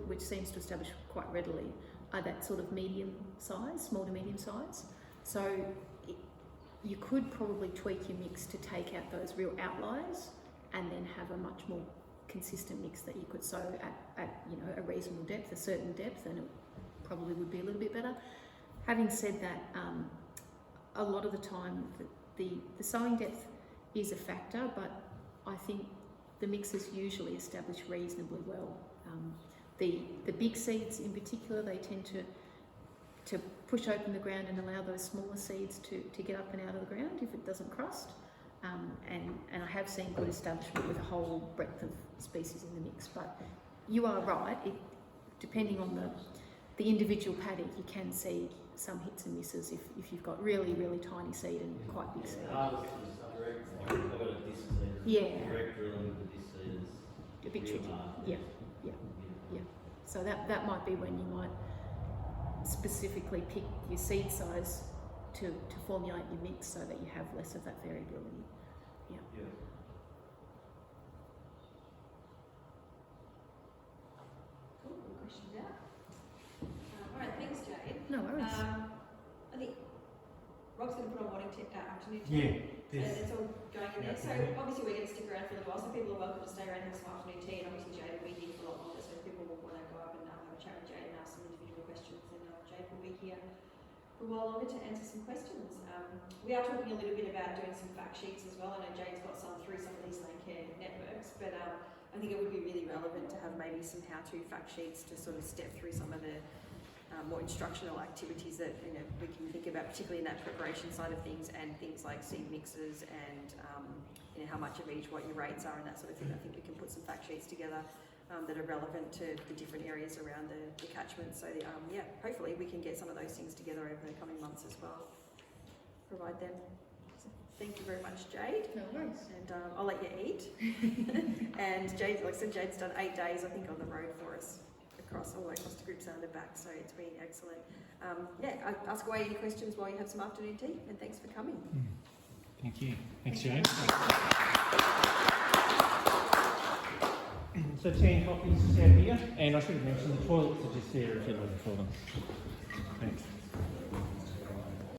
which seems to establish quite readily, are that sort of medium size, small to medium size. So you could probably tweak your mix to take out those real outliers and then have a much more consistent mix that you could sow at a reasonable depth, a certain depth, and it probably would be a little bit better. Having said that, a lot of the time the sowing depth is a factor, but I think the mixes usually establish reasonably well. The big seeds in particular, they tend to push open the ground and allow those smaller seeds to get up and out of the ground if it doesn't crust. And I have seen good establishment with a whole breadth of species in the mix. But you are right, depending on the individual paddock, you can see some hits and misses if you've got really, really tiny seed and quite big seed. Harvest is direct, I've got a disc seed. Yeah. Direct drilling with a disc seed is A bit real tricky. hard. Yeah. So that might be when you might specifically pick your seed size to formulate your mix so that you have less of that variability. Yeah. Cool, good questions out. All right, thanks, Jade. No worries. I think Rob's going to put on morning afternoon tea. Yeah, So that's all going in there. So obviously we're going to stick around for a little while, so people are welcome to stay around and have some afternoon tea, and obviously Jade will be here for a lot longer, so people will want to go up and have a chat with Jade and ask some individual questions, and Jade will be here for a while longer to answer some questions. We are talking a little bit about doing some fact sheets as well. I know Jade's got some through some of these Landcare networks, but I think it would be really relevant to have maybe some how-to fact sheets to sort of step through some of the more instructional activities that we can think about, particularly in that preparation side of things, and things like seed mixes and how much of each, what your rates are, and that sort of thing. I think we can put some fact sheets together that are relevant to the different areas around the catchment. So hopefully we can get some of those things together over the coming months as well. Provide them. So thank you very much, Jade. No worries. And I'll let you eat. And Jade, like I said, Jade's done 8 days, I think, on the road for us. All the way across the groups and the back, so it's been excellent. Ask away any questions while you have some afternoon tea, and thanks for coming. Thank you. Thanks, Jane. So tea and coffees out here, and I should have mentioned the toilets are just there if you're looking for them. Thanks.